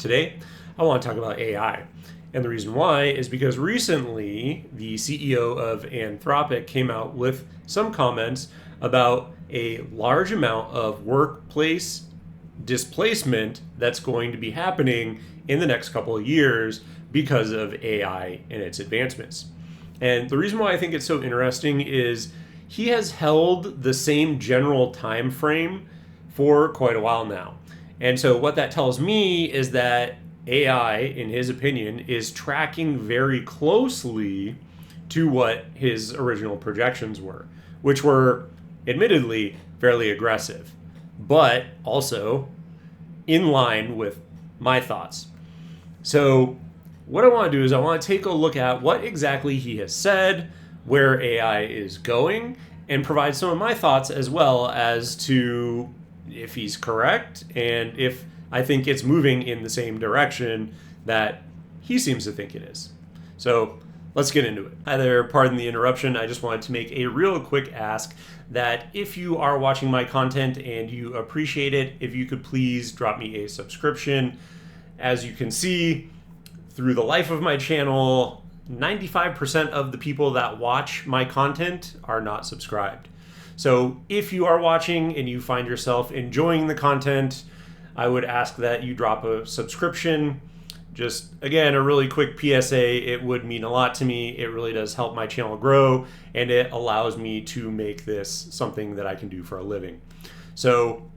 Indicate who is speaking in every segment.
Speaker 1: Today, I want to talk about AI. And the reason why is because recently the CEO of Anthropic came out with some comments about a large amount of workplace displacement that's going to be happening in the next couple of years because of AI and its advancements. And the reason why I think it's so interesting is he has held the same general time frame for quite a while now. And so what that tells me is that AI, in his opinion, is tracking very closely to what his original projections were, which were admittedly fairly aggressive, but also in line with my thoughts. So what I want to do is I want to take a look at what exactly he has said, where AI is going, and provide some of my thoughts as well as to if he's correct and if I think it's moving in the same direction that he seems to think it is. So let's get into it. Hi there, pardon the interruption. I just wanted to make a real quick ask that if you are watching my content and you appreciate it, if you could please drop me a subscription. As you can see, through the life of my channel, 95% of the people that watch my content are not subscribed. So if you are watching and you find yourself enjoying the content, I would ask that you drop a subscription. Just, again, a really quick PSA. It would mean a lot to me. It really does help my channel grow, and it allows me to make this something that I can do for a living. So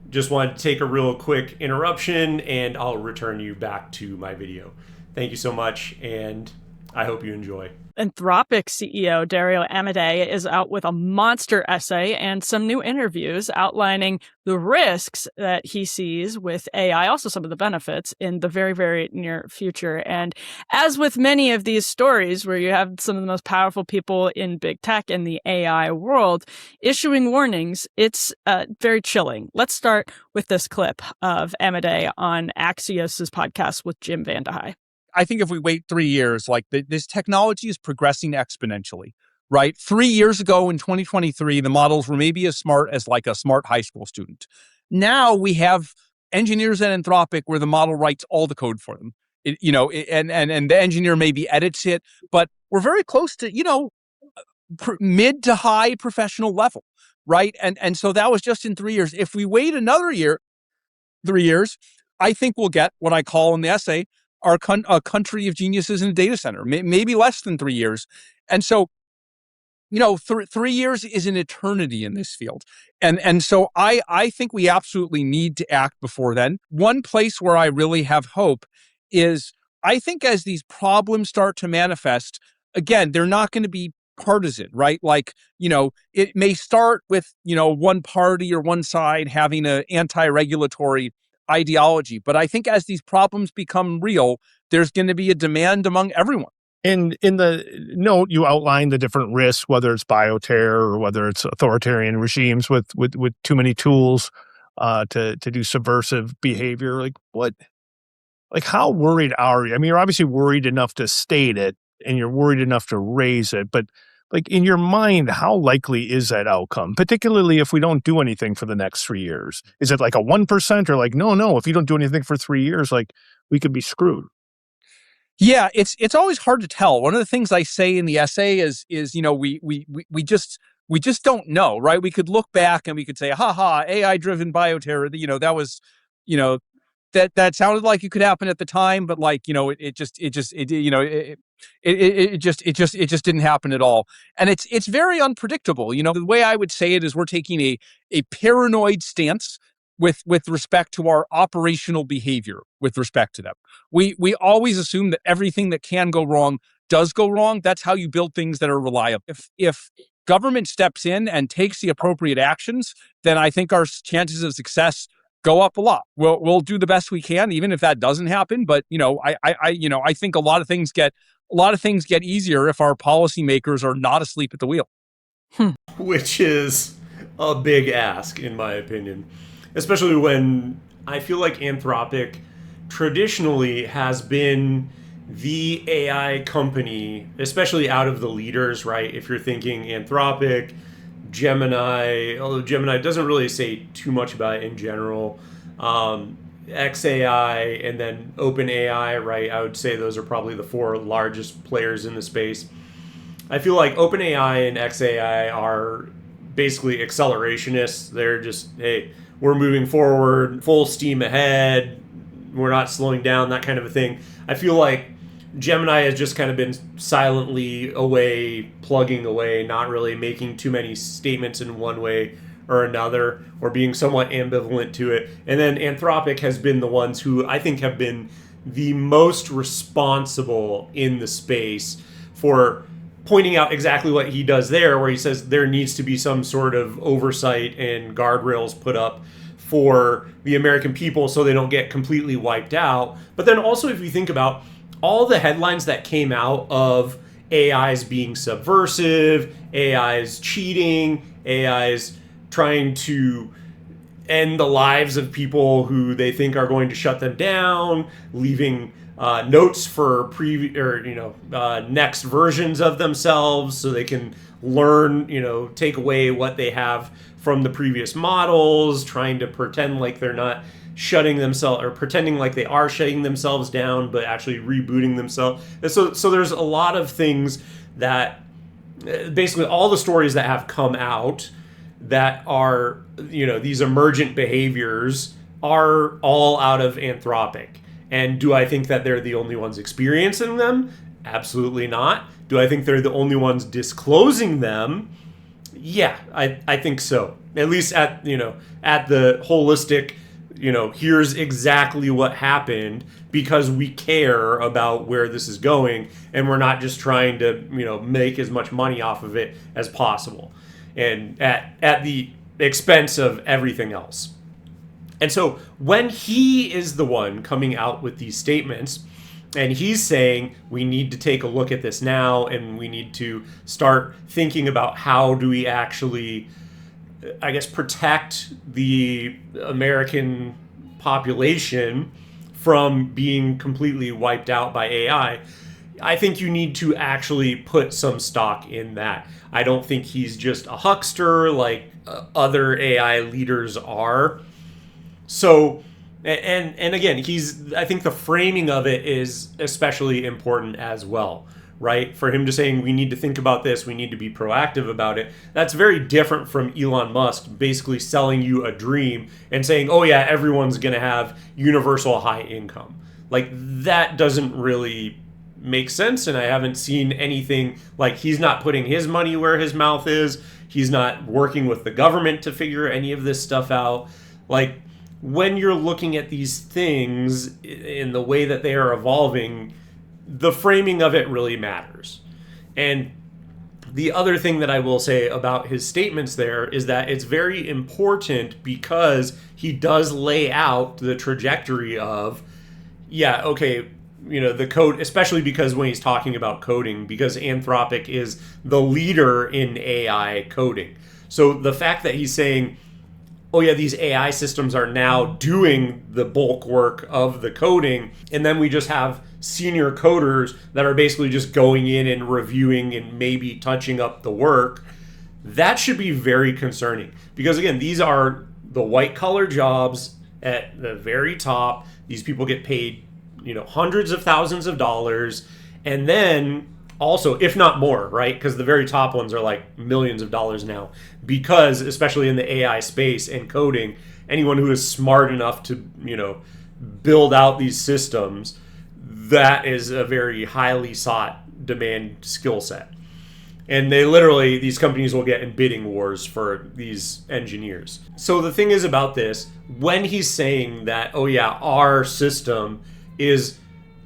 Speaker 1: just wanted to take a real quick interruption, and I'll return you back to my video. Thank you so much, and I hope you enjoy.
Speaker 2: Anthropic CEO Dario Amodei is out with a monster essay and some new interviews outlining the risks that he sees with AI, also some of the benefits in the very, very near future. And as with many of these stories where you have some of the most powerful people in big tech in the AI world issuing warnings, it's very chilling. Let's start with this clip of Amodei on Axios' podcast with Jim Vandehei.
Speaker 3: I think if we wait 3 years, this technology is progressing exponentially, right? 3 years ago in 2023, the models were maybe as smart as like a smart high school student. Now we have engineers at Anthropic where the model writes all the code for them, and the engineer maybe edits it, but we're very close to, mid to high professional level, right? And so that was just in 3 years. If we wait another 3 years, I think we'll get what I call in the essay, a country of geniuses in a data center, maybe less than 3 years. And so, 3 years is an eternity in this field. And so I think we absolutely need to act before then. One place where I really have hope is I think as these problems start to manifest, again, they're not going to be partisan, right? It may start with, one party or one side having an anti-regulatory ideology. But I think as these problems become real, there's going to be a demand among everyone.
Speaker 4: And in the note, you outline the different risks, whether it's bioterror or whether it's authoritarian regimes with too many tools to do subversive behavior. How worried are you? I mean, you're obviously worried enough to state it, and you're worried enough to raise it, but in your mind, how likely is that outcome, particularly if we don't do anything for the next 3 years? Is it like a 1% or no, if you don't do anything for 3 years, we could be screwed?
Speaker 3: Yeah, it's always hard to tell. One of the things I say in the essay is we just don't know, right? We could look back and we could say, AI driven bioterror, that was, that sounded like it could happen at the time, but it just didn't happen at all. And it's very unpredictable. The way I would say it is we're taking a paranoid stance with respect to our operational behavior with respect to them. We always assume that everything that can go wrong does go wrong. That's how you build things that are reliable. If government steps in and takes the appropriate actions, then I think our chances of success go up a lot. We'll do the best we can, even if that doesn't happen. But I think a lot of things get easier if our policymakers are not asleep at the wheel.
Speaker 1: Which is a big ask, in my opinion, especially when I feel like Anthropic traditionally has been the AI company, especially out of the leaders, right? If you're thinking Anthropic, Gemini, although Gemini doesn't really say too much about it in general, XAI, and then OpenAI, right? I would say those are probably the four largest players in the space. I feel like OpenAI and XAI are basically accelerationists. They're just, hey, we're moving forward, full steam ahead, we're not slowing down, that kind of a thing. I feel like Gemini has just kind of been silently away, plugging away, not really making too many statements in one way or another, or being somewhat ambivalent to it. And then Anthropic has been the ones who I think have been the most responsible in the space for pointing out exactly what he does there, where he says there needs to be some sort of oversight and guardrails put up for the American people so they don't get completely wiped out. But then also, if you think about all the headlines that came out of AIs being subversive, AIs cheating, AIs trying to end the lives of people who they think are going to shut them down, leaving notes for next versions of themselves so they can learn, take away what they have from the previous models, trying to pretend like they're not shutting themselves, or pretending like they are shutting themselves down, but actually rebooting themselves. And so there's a lot of things that basically all the stories that have come out that are, these emergent behaviors are all out of Anthropic. And do I think that they're the only ones experiencing them? Absolutely not. Do I think they're the only ones disclosing them? Yeah, I think so. At least at the holistic, here's exactly what happened, because we care about where this is going, and we're not just trying to, make as much money off of it as possible, and at the expense of everything else. And so when he is the one coming out with these statements, and he's saying we need to take a look at this now, and we need to start thinking about how do we actually, I guess, protect the American population from being completely wiped out by AI. I think you need to actually put some stock in that. I don't think he's just a huckster like other AI leaders are. So, and again, I think the framing of it is especially important as well, right? For him to saying we need to think about this, we need to be proactive about it. That's very different from Elon Musk basically selling you a dream and saying, oh yeah, everyone's going to have universal high income. Like, that doesn't really make sense, and I haven't seen anything. Like, he's not putting his money where his mouth is. He's not working with the government to figure any of this stuff out. Like, when you're looking at these things in the way that they are evolving, the framing of it really matters. And the other thing that I will say about his statements there is that it's very important because he does lay out the trajectory of, yeah, okay, the code, especially because when he's talking about coding, because Anthropic is the leader in AI coding. So the fact that he's saying, oh yeah, these AI systems are now doing the bulk work of the coding, and then we just have senior coders that are basically just going in and reviewing and maybe touching up the work, that should be very concerning. Because again, these are the white collar jobs at the very top. These people get paid, hundreds of thousands of dollars, and then also, if not more, right? Because the very top ones are like millions of dollars now. Because, especially in the AI space and coding, anyone who is smart enough to, build out these systems, that is a very highly sought demand skill set. And these companies will get in bidding wars for these engineers. So the thing is about this, when he's saying that, oh yeah, our system is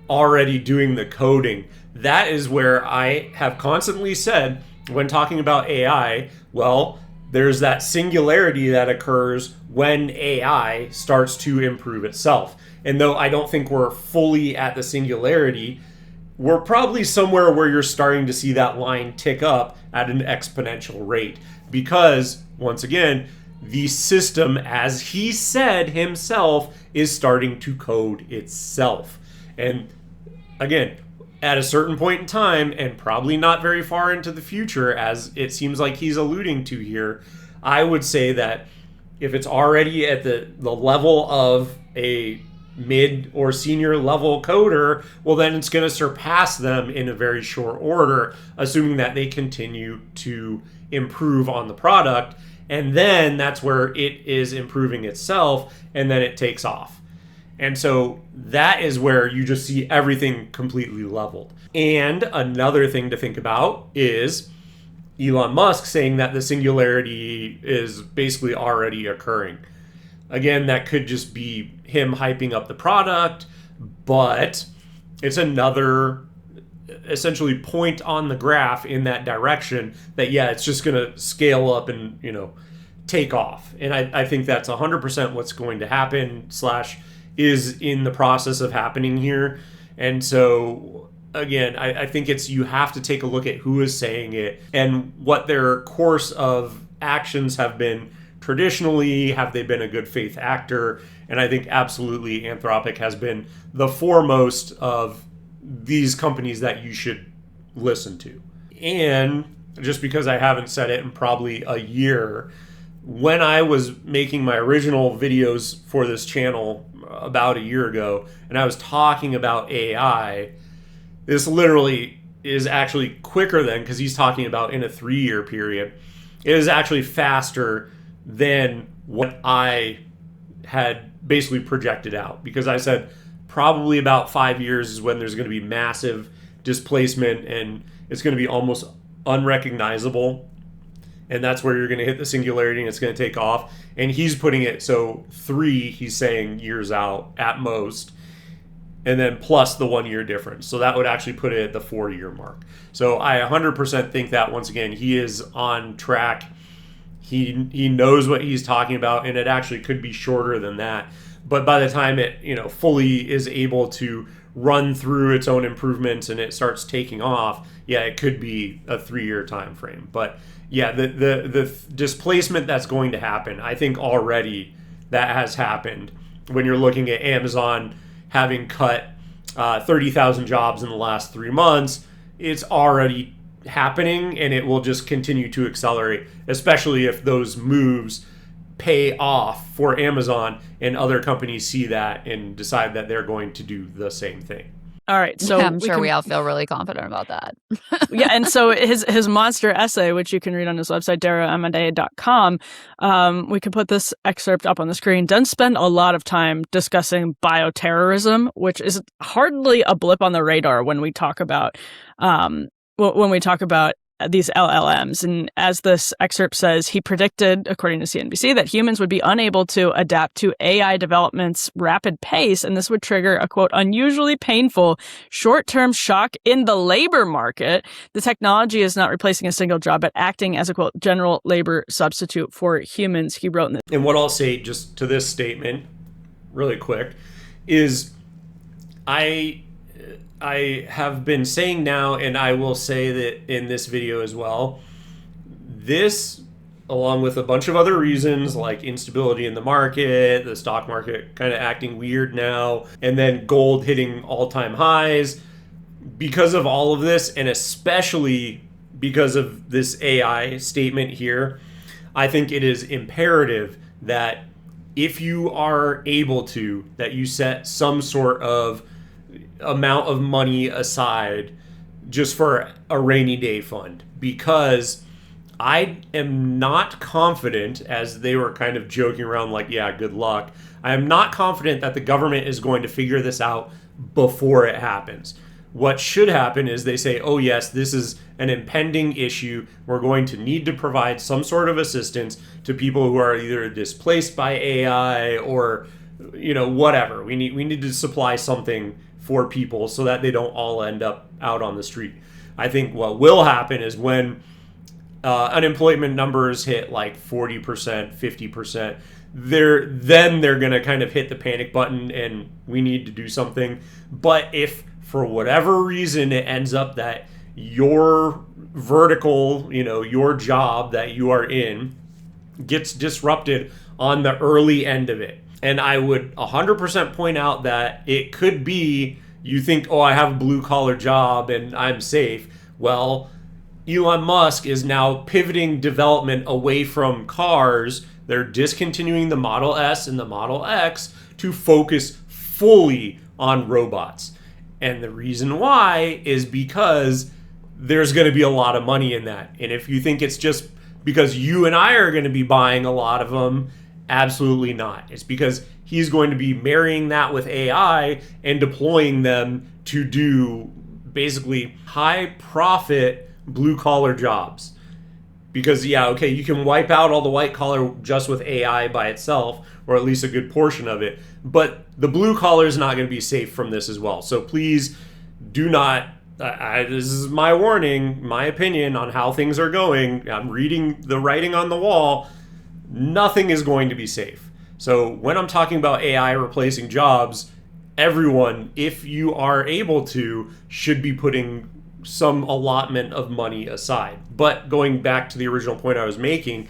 Speaker 1: already doing the coding, that is where I have constantly said, when talking about AI, well, there's that singularity that occurs when AI starts to improve itself. And though I don't think we're fully at the singularity, we're probably somewhere where you're starting to see that line tick up at an exponential rate. Because, once again, the system, as he said himself, is starting to code itself. And again, at a certain point in time, and probably not very far into the future, as it seems like he's alluding to here, I would say that if it's already at the level of a mid or senior level coder, well, then it's going to surpass them in a very short order, assuming that they continue to improve on the product. And then that's where it is improving itself, and then it takes off. And so that is where you just see everything completely leveled. And another thing to think about is Elon Musk saying that the singularity is basically already occurring. Again, that could just be him hyping up the product, but it's another essentially point on the graph in that direction that, yeah, it's just going to scale up and, take off. And I think that's 100% what's going to happen / is in the process of happening here. And so, again, I think you have to take a look at who is saying it and what their course of actions have been traditionally. Have they been a good faith actor? And I think absolutely Anthropic has been the foremost of these companies that you should listen to. And just because I haven't said it in probably a year, when I was making my original videos for this channel about a year ago, and I was talking about AI, this literally is actually quicker than, because he's talking about in a 3-year period, it is actually faster than what I had basically projected out, because I said probably about 5 years is when there's going to be massive displacement and it's going to be almost unrecognizable, and that's where you're going to hit the singularity and it's going to take off. And he's putting it, so 3, he's saying years out at most, and then plus the 1 year difference, so that would actually put it at the 4-year mark. So I 100% think that, once again, he is on track. He knows what he's talking about, and it actually could be shorter than that. But by the time it fully is able to run through its own improvements and it starts taking off, yeah, it could be a 3-year time frame. But yeah, the displacement that's going to happen, I think already that has happened. When you're looking at Amazon having cut 30,000 jobs in the last 3 months, it's already happening, and it will just continue to accelerate, especially if those moves pay off for Amazon and other companies see that and decide that they're going to do the same thing.
Speaker 2: All right, so
Speaker 5: I'm sure we all feel really confident about that.
Speaker 2: Yeah, and so his monster essay, which you can read on his website, darioamodei.com, we can put this excerpt up on the screen, doesn't spend a lot of time discussing bioterrorism, which is hardly a blip on the radar when we talk about these LLMs. And as this excerpt says, he predicted, according to CNBC, that humans would be unable to adapt to AI development's rapid pace, and this would trigger a, quote, unusually painful short-term shock in the labor market. The technology is not replacing a single job, but acting as a, quote, general labor substitute for humans, he wrote in the...
Speaker 1: And what I'll say just to this statement, really quick, is I have been saying now, and I will say that in this video as well, this, along with a bunch of other reasons like instability in the market, the stock market kind of acting weird now, and then gold hitting all-time highs, because of all of this, and especially because of this AI statement here, I think it is imperative that if you are able to, that you set some sort of amount of money aside just for a rainy day fund, because I am not confident, as they were kind of joking around like, yeah, good luck. I am not confident that the government is going to figure this out before it happens. What should happen is they say, oh yes, this is an impending issue. We're going to need to provide some sort of assistance to people who are either displaced by AI or, whatever. We need to supply something for people so that they don't all end up out on the street. I think what will happen is when unemployment numbers hit like 40%, 50%, they're going to kind of hit the panic button and we need to do something. But if for whatever reason it ends up that your vertical, your job that you are in gets disrupted on the early end of it, and I would 100% point out that it could be, you think, oh, I have a blue collar job and I'm safe. Well, Elon Musk is now pivoting development away from cars. They're discontinuing the Model S and the Model X to focus fully on robots. And the reason why is because there's going to be a lot of money in that. And if you think it's just because you and I are going to be buying a lot of them, absolutely not. It's because he's going to be marrying that with AI and deploying them to do basically high profit blue collar jobs. Because yeah, okay, you can wipe out all the white collar just with AI by itself, or at least a good portion of it, but the blue collar is not going to be safe from this as well. So please do not, this is my warning, my opinion on how things are going. I'm reading the writing on the wall. Nothing is going to be safe. So when I'm talking about AI replacing jobs, everyone, if you are able to, should be putting some allotment of money aside. But going back to the original point I was making,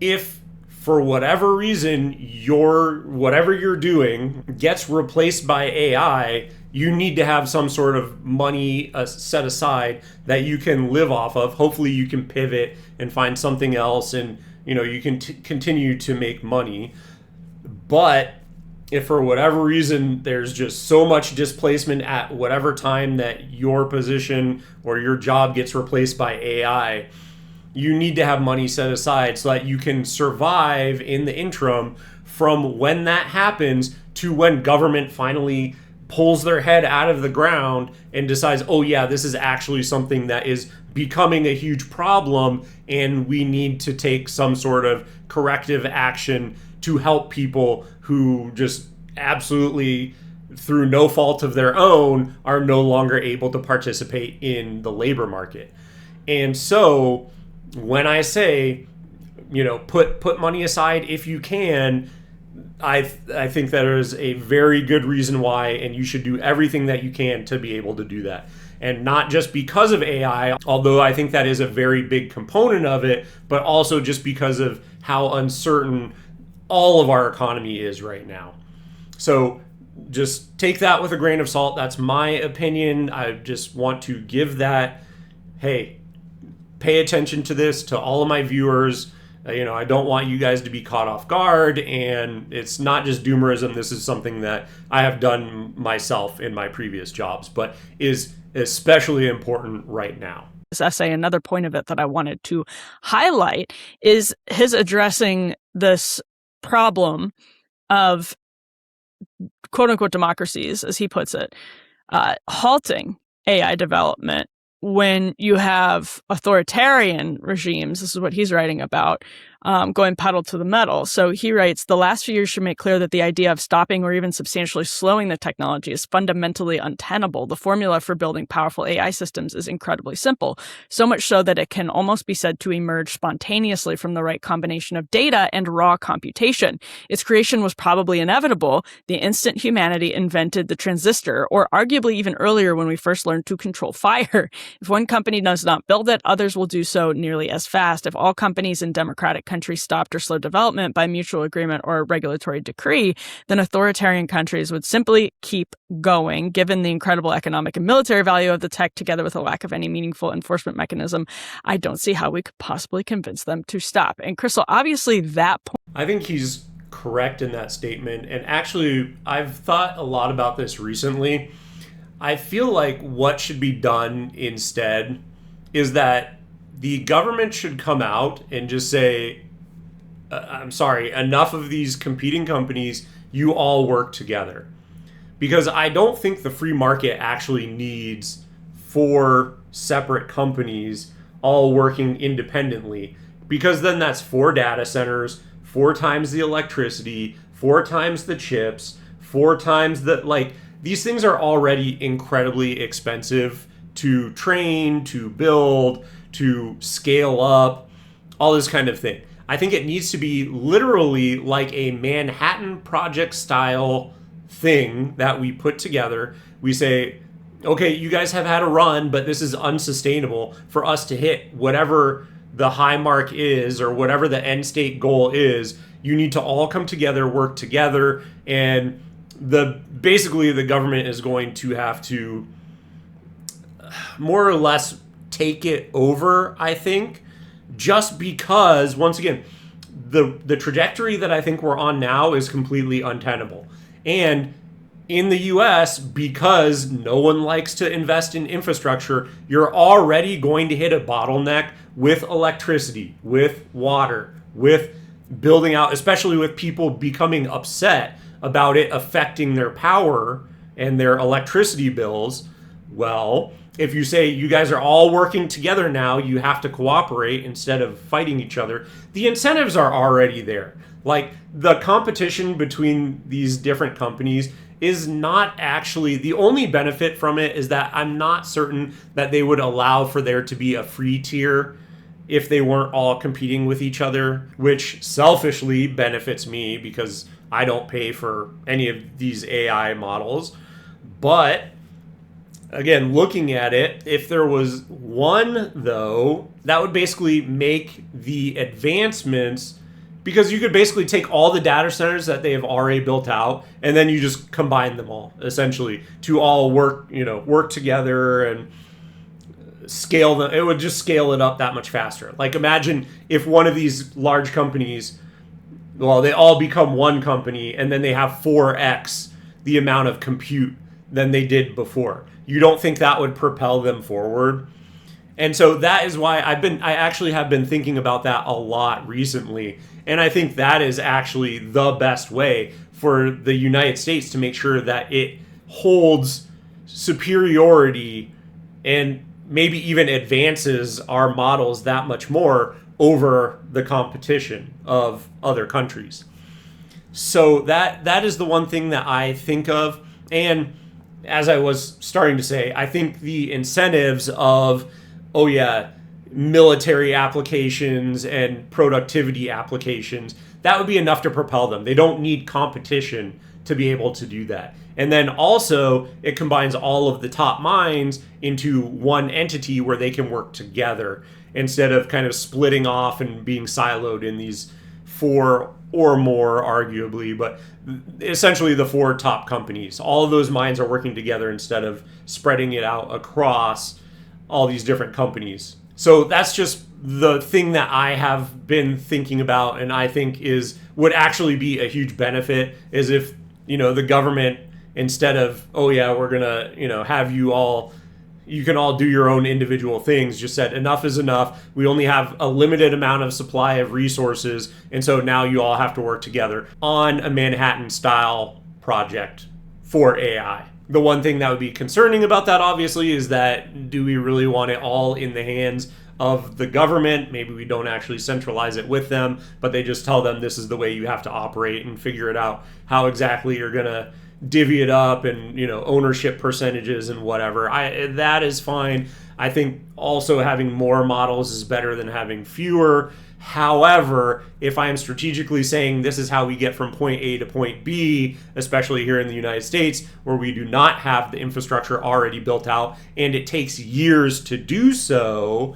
Speaker 1: if for whatever reason whatever you're doing gets replaced by AI, you need to have some sort of money set aside that you can live off of. Hopefully you can pivot and find something else, and you can continue to make money. But if for whatever reason there's just so much displacement at whatever time that your position or your job gets replaced by AI, you need to have money set aside so that you can survive in the interim from when that happens to when government finally pulls their head out of the ground and decides, oh yeah, this is actually something that is becoming a huge problem and we need to take some sort of corrective action to help people who just absolutely, through no fault of their own, are no longer able to participate in the labor market. And so when I say, put money aside if you can, I think that is a very good reason why, and you should do everything that you can to be able to do that. And not just because of AI, although I think that is a very big component of it, but also just because of how uncertain all of our economy is right now. So just take that with a grain of salt. That's my opinion. I just want to give that, hey, pay attention to this, to all of my viewers. I don't want you guys to be caught off guard, and it's not just doomerism. This is something that I have done myself in my previous jobs, but is especially important right now.
Speaker 2: This essay, another point of it that I wanted to highlight is his addressing this problem of quote unquote democracies, as he puts it, halting AI development when you have authoritarian regimes. This is what he's writing about, going pedal to the metal. So he writes, the last few years should make clear that the idea of stopping or even substantially slowing the technology is fundamentally untenable. The formula for building powerful AI systems is incredibly simple, so much so that it can almost be said to emerge spontaneously from the right combination of data and raw computation. Its creation was probably inevitable the instant humanity invented the transistor, or arguably even earlier when we first learned to control fire. If one company does not build it, others will do so nearly as fast. If all companies in democratic countries stopped or slowed development by mutual agreement or a regulatory decree, then authoritarian countries would simply keep going. Given the incredible economic and military value of the tech, together with a lack of any meaningful enforcement mechanism, I don't see how we could possibly convince them to stop. And Crystal, obviously that point...
Speaker 1: I think he's correct in that statement. And actually, I've thought a lot about this recently. I feel like what should be done instead is that the government should come out and just say, I'm sorry, enough of these competing companies, you all work together. Because I don't think the free market actually needs 4 separate companies all working independently, because then that's 4 data centers, 4 times the electricity, 4 times the chips, 4 times the, these things are already incredibly expensive to train, to build, to scale up, all this kind of thing. I think it needs to be literally like a Manhattan Project style thing that we put together. We say, okay, you guys have had a run, but this is unsustainable. For us to hit whatever the high mark is or whatever the end state goal is, you need to all come together, work together, and basically the government is going to have to more or less take it over, I think, just because, once again, the trajectory that I think we're on now is completely untenable. And in the US, because no one likes to invest in infrastructure, you're already going to hit a bottleneck with electricity, with water, with building out, especially with people becoming upset about it affecting their power and their electricity bills. Well, if you say you guys are all working together now, you have to cooperate instead of fighting each other, the incentives are already there. Like, the competition between these different companies is not actually, the only benefit from it is that I'm not certain that they would allow for there to be a free tier if they weren't all competing with each other, which selfishly benefits me because I don't pay for any of these AI models. But again, looking at it, if there was one, though, that would basically make the advancements, because you could basically take all the data centers that they have already built out and then you just combine them all, essentially, to all work together and scale them. It would just scale it up that much faster. Like, imagine if one of these large companies, well, they all become one company and then they have 4x the amount of compute than they did before. You don't think that would propel them forward? And so that is why I actually have been thinking about that a lot recently. And I think that is actually the best way for the United States to make sure that it holds superiority and maybe even advances our models that much more over the competition of other countries. So that is the one thing that I think of. And as I was starting to say, I think the incentives of, military applications and productivity applications, that would be enough to propel them. They don't need competition to be able to do that. And then also, it combines all of the top minds into one entity where they can work together instead of kind of splitting off and being siloed in these 4 or more, arguably, but essentially the 4 top companies. All of those minds are working together instead of spreading it out across all these different companies. So that's just the thing that I have been thinking about, and I think would actually be a huge benefit, is if, the government, instead of, we're gonna, have you can all do your own individual things, just said enough is enough. We only have a limited amount of supply of resources, and so now you all have to work together on a Manhattan style project for AI. The one thing that would be concerning about that, obviously, is that do we really want it all in the hands of the government? Maybe we don't actually centralize it with them, but they just tell them this is the way you have to operate and figure it out how exactly you're going to divvy it up and, ownership percentages and whatever. That is fine. I think also having more models is better than having fewer. However, if I am strategically saying this is how we get from point A to point B, especially here in the United States, where we do not have the infrastructure already built out and it takes years to do so,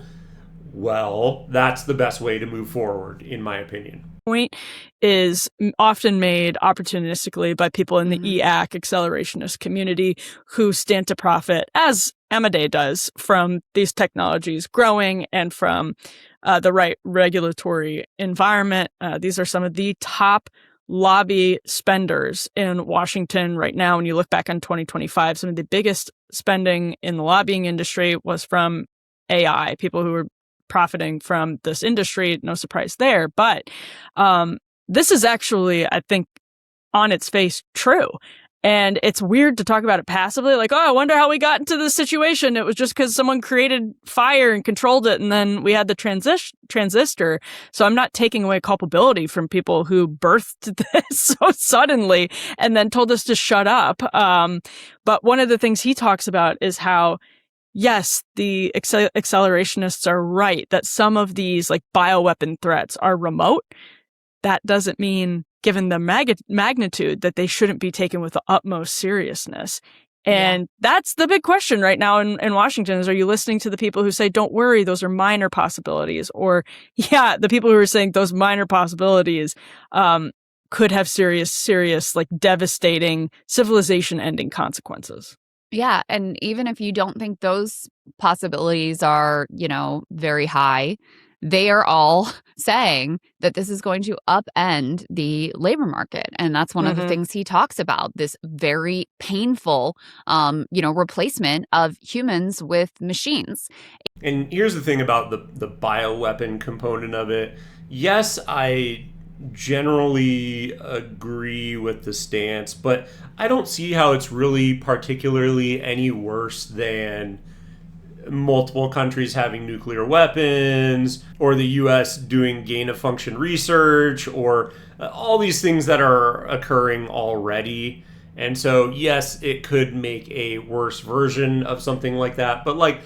Speaker 1: well, that's the best way to move forward, in my opinion.
Speaker 2: Point is often made opportunistically by people in the EAC accelerationist community who stand to profit, as Amodei does, from these technologies growing and from the right regulatory environment. These are some of the top lobby spenders in Washington right now. When you look back on 2025, some of the biggest spending in the lobbying industry was from AI, people who were profiting from this industry. No surprise there. But this is actually, I think, on its face, true. And it's weird to talk about it passively, like, I wonder how we got into this situation. It was just because someone created fire and controlled it, and then we had the transistor. So I'm not taking away culpability from people who birthed this so suddenly and then told us to shut up. But one of the things he talks about is how, yes, the accelerationists are right that some of these like bioweapon threats are remote. That doesn't mean, given the magnitude, that they shouldn't be taken with the utmost seriousness. And that's the big question right now in Washington is, are you listening to the people who say, don't worry, those are minor possibilities? Or, the people who are saying those minor possibilities could have serious, like devastating, civilization-ending consequences.
Speaker 5: Yeah. And even if you don't think those possibilities are, very high, they are all saying that this is going to upend the labor market. And that's one of the things he talks about, this very painful, replacement of humans with machines.
Speaker 1: And here's the thing about the bioweapon component of it. Yes, I generally agree with the stance, but I don't see how it's really particularly any worse than multiple countries having nuclear weapons, or the US doing gain of function research, or all these things that are occurring already. And so, yes, it could make a worse version of something like that, but like,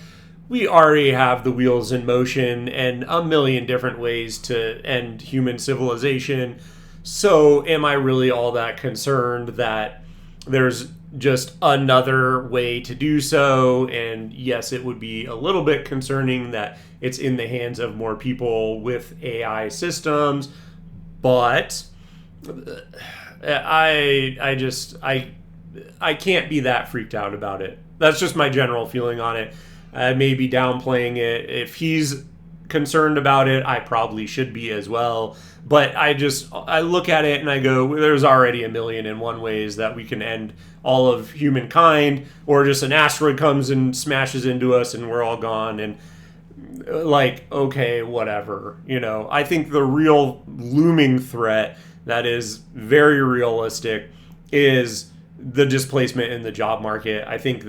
Speaker 1: we already have the wheels in motion and a million different ways to end human civilization. So am I really all that concerned that there's just another way to do so? And yes, it would be a little bit concerning that it's in the hands of more people with AI systems, but I can't be that freaked out about it. That's just my general feeling on it. I may be downplaying it. If he's concerned about it, I probably should be as well. But I look at it and I go, there's already a million and one ways that we can end all of humankind, or just an asteroid comes and smashes into us and we're all gone. And like, okay, whatever. I think the real looming threat that is very realistic is the displacement in the job market. I think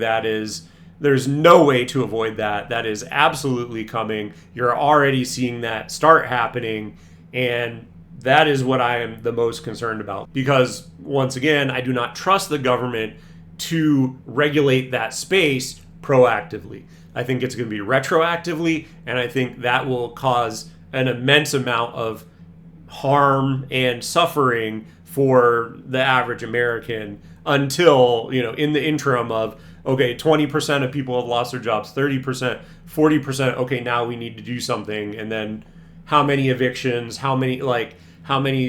Speaker 1: there's no way to avoid that. That is absolutely coming. You're already seeing that start happening. And that is what I am the most concerned about. Because, once again, I do not trust the government to regulate that space proactively. I think it's going to be retroactively. And I think that will cause an immense amount of harm and suffering for the average American until, in the interim of, okay, 20% of people have lost their jobs, 30%, 40%, okay, now we need to do something. And then how many evictions, how many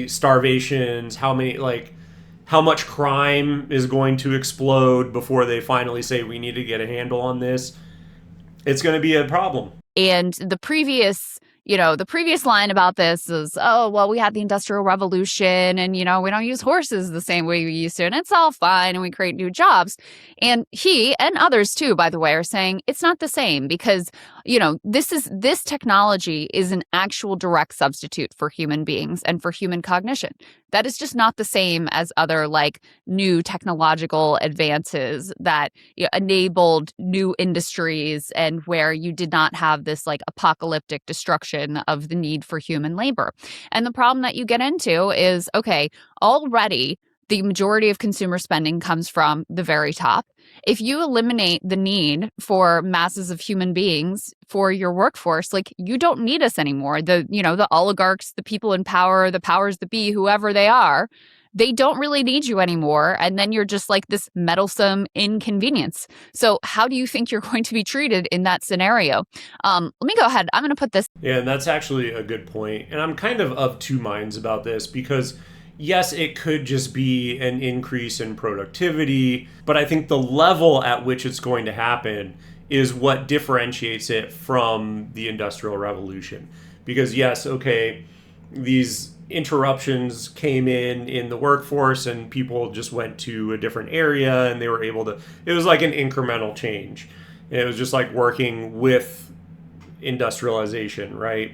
Speaker 1: starvations, how much crime is going to explode before they finally say we need to get a handle on this? It's going to be a problem.
Speaker 5: And the previous line about this is, oh, well, we had the Industrial Revolution and, we don't use horses the same way we used to, and it's all fine, and we create new jobs. And he and others too, by the way, are saying it's not the same because, this technology is an actual direct substitute for human beings and for human cognition. That is just not the same as other new technological advances that enabled new industries and where you did not have this apocalyptic destruction of the need for human labor. And the problem that you get into is, okay, already the majority of consumer spending comes from the very top. If you eliminate the need for masses of human beings for your workforce, you don't need us anymore. The oligarchs, the people in power, the powers that be, whoever they are, they don't really need you anymore. And then you're just this meddlesome inconvenience. So how do you think you're going to be treated in that scenario? Let me go ahead. I'm going to put this.
Speaker 1: Yeah, and that's actually a good point. And I'm kind of two minds about this because yes, it could just be an increase in productivity, but I think the level at which it's going to happen is what differentiates it from the Industrial Revolution. Because yes, okay, these interruptions came in the workforce and people just went to a different area and they were able to, it was like an incremental change. It was just like working with industrialization, right?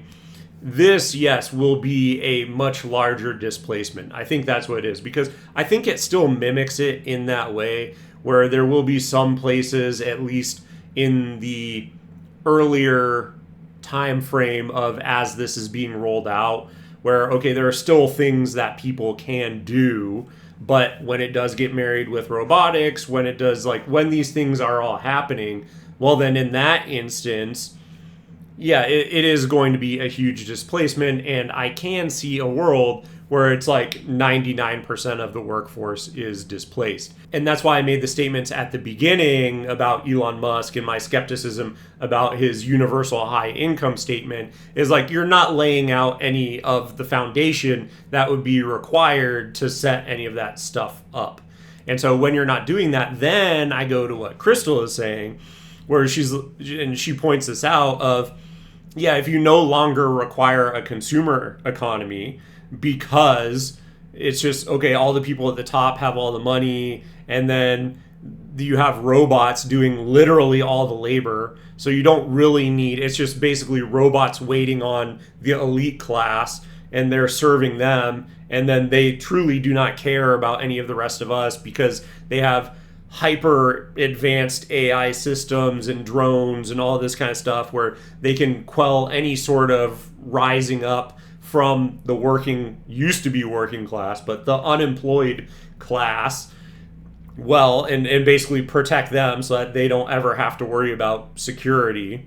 Speaker 1: This, yes, will be a much larger displacement. I think that's what it is, because I think it still mimics it in that way, where there will be some places, at least in the earlier time frame of as this is being rolled out, where, okay, there are still things that people can do, but when it does get married with robotics, when it does, when these things are all happening, well, then in that instance, yeah, it is going to be a huge displacement, and I can see a world where it's 99% of the workforce is displaced. And that's why I made the statements at the beginning about Elon Musk and my skepticism about his universal high income statement is you're not laying out any of the foundation that would be required to set any of that stuff up. And so when you're not doing that, then I go to what Crystal is saying, where she points this out of, yeah, if you no longer require a consumer economy because it's just, okay, all the people at the top have all the money, and then you have robots doing literally all the labor. So you don't really need, it's just basically robots waiting on the elite class and they're serving them. And then they truly do not care about any of the rest of us because they have hyper advanced AI systems and drones and all this kind of stuff where they can quell any sort of rising up from the used to be working class, but the unemployed class, well, and basically protect them so that they don't ever have to worry about security.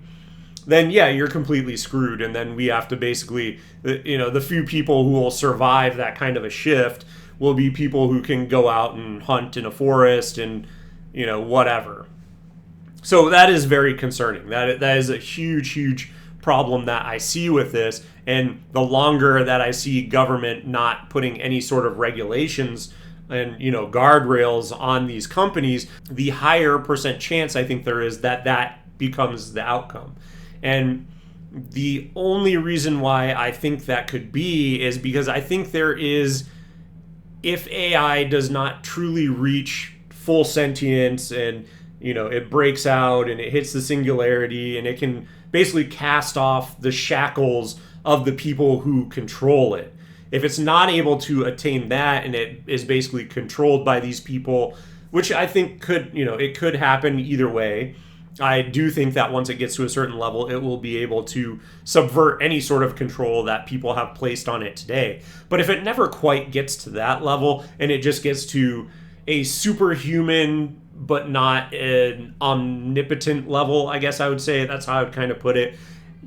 Speaker 1: Then yeah, you're completely screwed. And then we have to basically, the few people who will survive that kind of a shift will be people who can go out and hunt in a forest and, whatever. So that is very concerning. That is a huge, huge problem that I see with this. And the longer that I see government not putting any sort of regulations and guardrails on these companies, the higher percent chance I think there is that becomes the outcome. And the only reason why I think that could be is because I think there is, if AI does not truly reach full sentience and it breaks out and it hits the singularity and it can basically cast off the shackles of the people who control it. If it's not able to attain that and it is basically controlled by these people, which I think it could happen either way. I do think that once it gets to a certain level, it will be able to subvert any sort of control that people have placed on it today. But if it never quite gets to that level and it just gets to a superhuman but not an omnipotent level, I guess I would say, that's how I would kind of put it,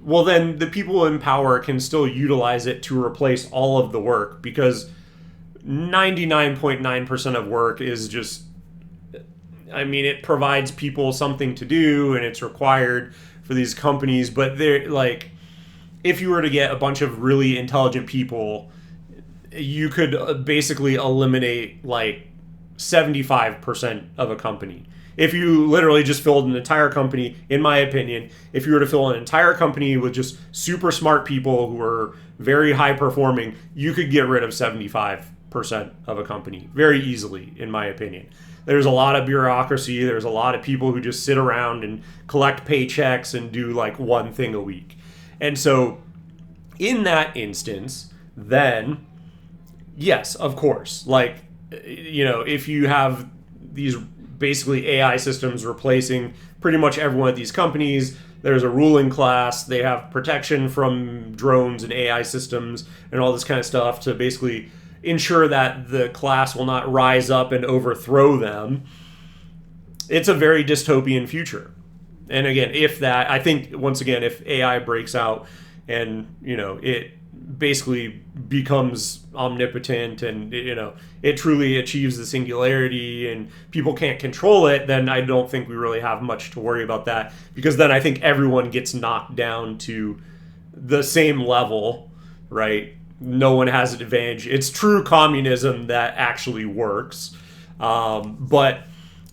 Speaker 1: well, then the people in power can still utilize it to replace all of the work, because 99.9% of work is just, it provides people something to do and it's required for these companies. But they're like, if you were to get a bunch of really intelligent people, you could basically eliminate like 75% of a company. If you literally just filled an entire company, in my opinion, if you were to fill an entire company with just super smart people who are very high performing, you could get rid of 75% of a company very easily, in my opinion. There's a lot of bureaucracy. There's a lot of people who just sit around and collect paychecks and do like one thing a week. And so in that instance, then yes, of course, like, if you have these basically AI systems replacing pretty much everyone at these companies, there's a ruling class, they have protection from drones and AI systems and all this kind of stuff to basically ensure that the class will not rise up and overthrow them. It's a very dystopian future. And again, I think once again, if AI breaks out and, it basically becomes omnipotent and, it truly achieves the singularity and people can't control it, then I don't think we really have much to worry about that, because then I think everyone gets knocked down to the same level, right? No one has an advantage. It's true communism that actually works. But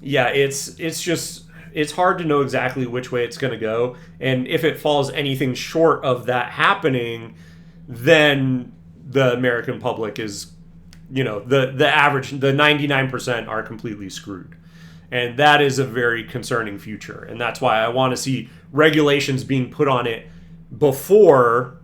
Speaker 1: yeah, it's hard to know exactly which way it's going to go. And if it falls anything short of that happening, then the American public is, the average, the 99% are completely screwed. And that is a very concerning future. And that's why I want to see regulations being put on it before,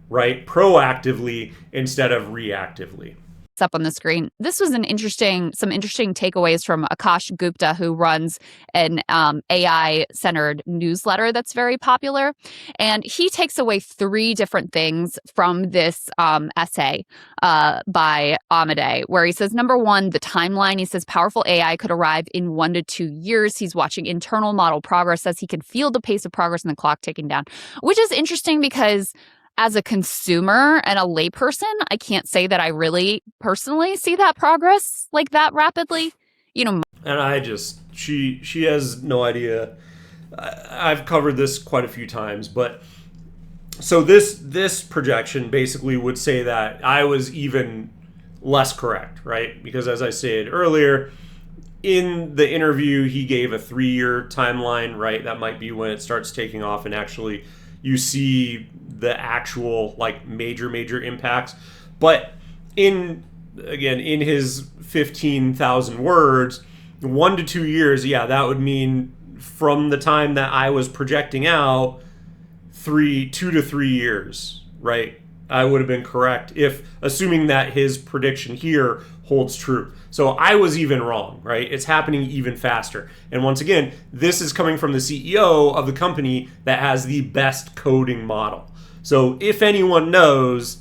Speaker 1: right, proactively instead of reactively.
Speaker 5: Up on the screen. This was some interesting takeaways from Akash Gupta, who runs an AI-centered newsletter that's very popular. And he takes away 3 different things from this essay by Amodei, where he says, number 1, the timeline. He says powerful AI could arrive in 1 to 2 years. He's watching internal model progress, says he can feel the pace of progress and the clock ticking down, which is interesting because as a consumer and a layperson, I can't say that I really personally see that progress like that rapidly.
Speaker 1: And she has no idea. I've covered this quite a few times, but so this projection basically would say that I was even less correct, right? Because as I said earlier, in the interview, he gave a 3-year timeline, right? That might be when it starts taking off and actually you see the actual like major impacts. But in his 15,000 words, 1 to 2 years, yeah, that would mean from the time that I was projecting out 2 to 3 years, right? I would have been correct if assuming that his prediction here holds true. So I was even wrong, right? It's happening even faster. And once again, this is coming from the CEO of the company that has the best coding model. So if anyone knows,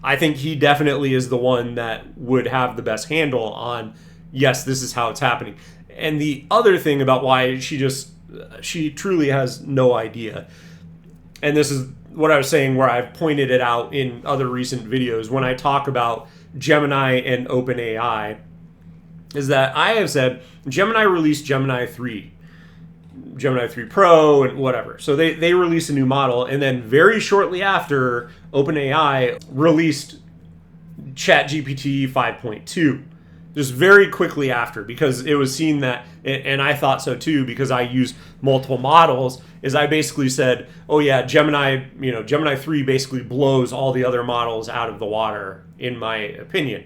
Speaker 1: I think he definitely is the one that would have the best handle on, yes, this is how it's happening. And the other thing about why she truly has no idea. And this is what I was saying where I've pointed it out in other recent videos when I talk about Gemini and OpenAI, is that I have said Gemini released Gemini 3 Pro and whatever. So they released a new model, and then very shortly after, OpenAI released ChatGPT 5.2. Just very quickly after, because it was seen that, and I thought so too, because I use multiple models, is I basically said, oh yeah, Gemini 3 basically blows all the other models out of the water, in my opinion,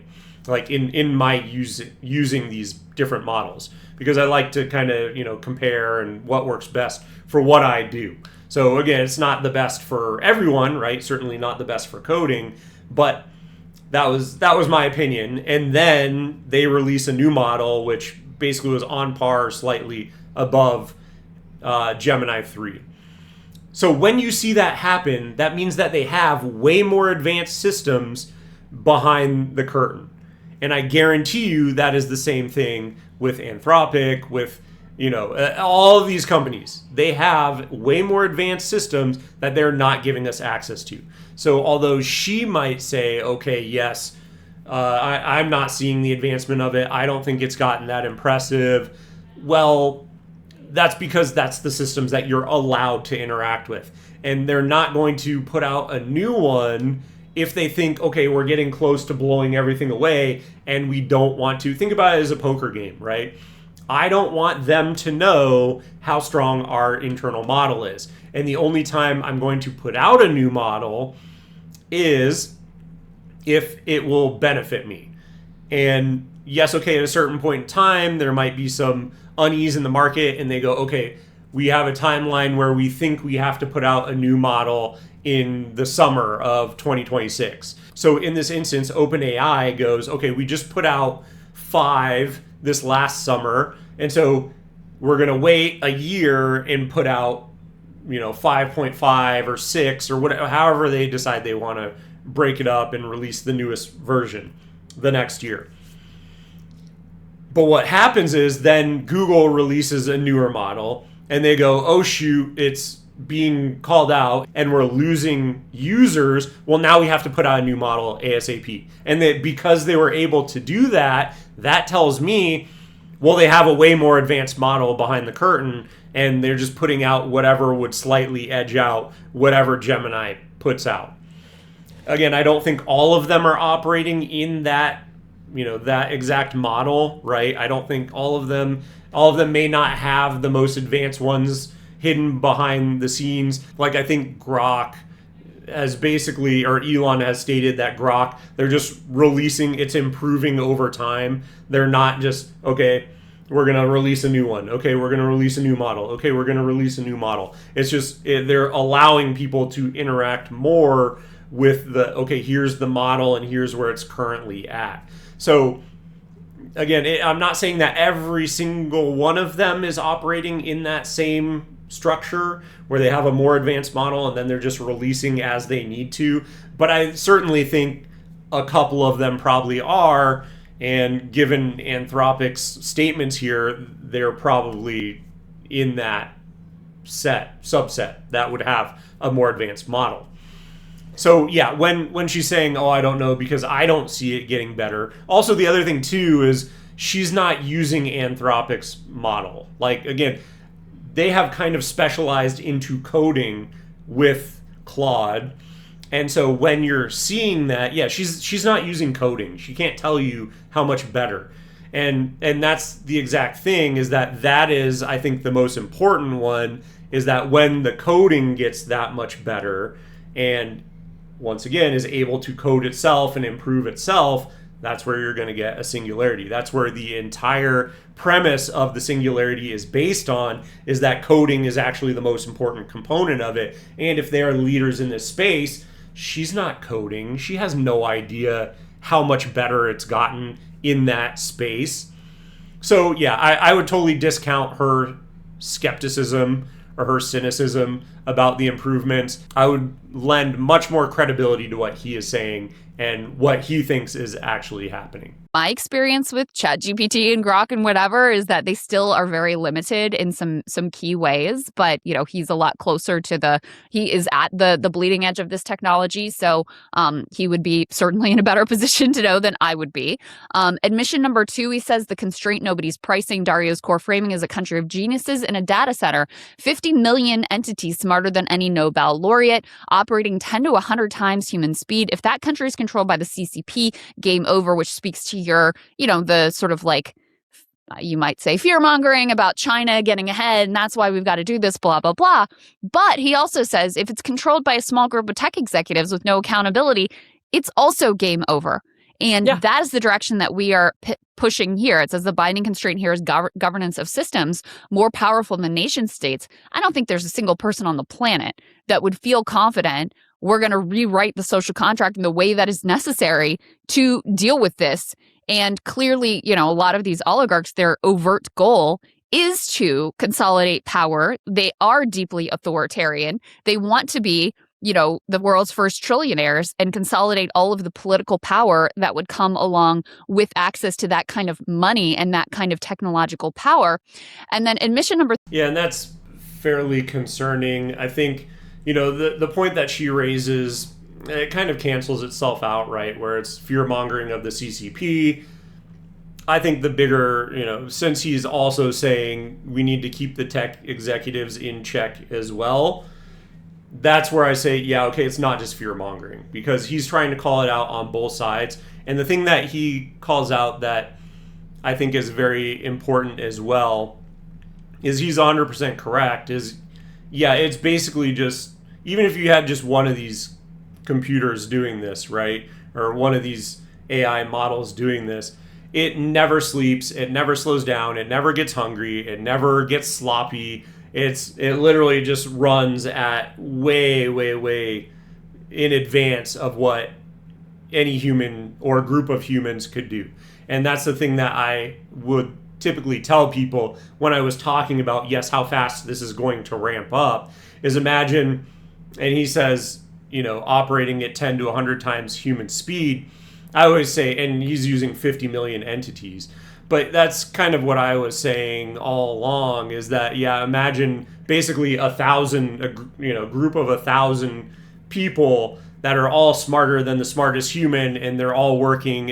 Speaker 1: like in my using these different models, because I like to kind of, compare and what works best for what I do. So again, it's not the best for everyone, right? Certainly not the best for coding, but that was my opinion. And then they release a new model, which basically was on par, slightly above Gemini 3. So when you see that happen, that means that they have way more advanced systems behind the curtain. And I guarantee you that is the same thing with Anthropic, with all of these companies. They have way more advanced systems that they're not giving us access to. So although she might say, okay, yes, I'm not seeing the advancement of it, I don't think it's gotten that impressive. Well, that's because that's the systems that you're allowed to interact with. And they're not going to put out a new one if they think, okay, we're getting close to blowing everything away and we don't want to. Think about it as a poker game, right? I don't want them to know how strong our internal model is. And the only time I'm going to put out a new model is if it will benefit me. And yes, okay, at a certain point in time, there might be some unease in the market, and they go, okay, we have a timeline where we think we have to put out a new model in the summer of 2026. So in this instance, OpenAI goes, okay, we just put out 5 this last summer, and so we're going to wait a year and put out 5.5 or 6 or whatever, however they decide they want to break it up and release the newest version the next year. But what happens is then Google releases a newer model and they go, oh shoot, it's being called out and we're losing users. Well, now we have to put out a new model ASAP. And that because they were able to do that, that tells me, well, they have a way more advanced model behind the curtain and they're just putting out whatever would slightly edge out whatever Gemini puts out. Again, I don't think all of them are operating in that, that exact model, right? I don't think all of them may not have the most advanced ones hidden behind the scenes. Like I think Grok has basically, or Elon has stated that Grok, they're just releasing, it's improving over time. They're not just, okay, we're going to release a new one. Okay, we're going to release a new model. Okay, we're going to release a new model. It's just, they're allowing people to interact more with the, okay, here's the model and here's where it's currently at. So again, I'm not saying that every single one of them is operating in that same structure where they have a more advanced model and then they're just releasing as they need to. But I certainly think a couple of them probably are. And given Anthropic's statements here, they're probably in that subset that would have a more advanced model. So yeah, when she's saying, oh, I don't know, because I don't see it getting better. Also, the other thing too is she's not using Anthropic's model. Like, again, they have kind of specialized into coding with Claude. And so when you're seeing that, yeah, she's not using coding. She can't tell you how much better. And that's the exact thing, is that is, I think, the most important one, is that when the coding gets that much better and once again is able to code itself and improve itself, that's where you're going to get a singularity. That's where the entire premise of the singularity is based on, is that coding is actually the most important component of it. And if they are leaders in this space, she's not coding. She has no idea how much better it's gotten in that space. So yeah, I would totally discount her skepticism or her cynicism about the improvements. I would lend much more credibility to what he is saying and what he thinks is actually happening.
Speaker 5: My experience with ChatGPT and Grok and whatever is that they still are very limited in some key ways, but he's a lot closer to he is at the bleeding edge of this technology, so he would be certainly in a better position to know than I would be. Admission number 2, he says the constraint nobody's pricing. Dario's core framing is a country of geniuses in a data center, 50 million entities smarter than any Nobel laureate, operating 10 to 100 times human speed. If that country is controlled by the CCP, game over, which speaks to your, the sort of like, you might say, fear-mongering about China getting ahead, and that's why we've got to do this, blah, blah, blah. But he also says if it's controlled by a small group of tech executives with no accountability, it's also game over. And that is the direction that we are pushing here. It says the binding constraint here is governance of systems more powerful than nation states. I don't think there's a single person on the planet that would feel confident we're going to rewrite the social contract in the way that is necessary to deal with this. And clearly, a lot of these oligarchs, their overt goal is to consolidate power. They are deeply authoritarian. They want to be, the world's first trillionaires and consolidate all of the political power that would come along with access to that kind of money and that kind of technological power. And then admission number...
Speaker 1: Yeah, and that's fairly concerning. I think, the point that she raises, it kind of cancels itself out, right? Where it's fear-mongering of the CCP. I think the bigger, since he's also saying we need to keep the tech executives in check as well, that's where I say, yeah, okay, it's not just fear-mongering, because he's trying to call it out on both sides. And the thing that he calls out that I think is very important as well is he's 100% correct, is, yeah, it's basically just, even if you had just one of these computers doing this, right, or one of these AI models doing this, it never sleeps, it never slows down, it never gets hungry, it never gets sloppy. It literally just runs at way, way, way in advance of what any human or a group of humans could do. And that's the thing that I would typically tell people when I was talking about, yes, how fast this is going to ramp up, is imagine, and he says, operating at 10 to 100 times human speed. I always say, and he's using 50 million entities. But that's kind of what I was saying all along, is that, yeah, imagine basically a group of 1,000 people that are all smarter than the smartest human, and they're all working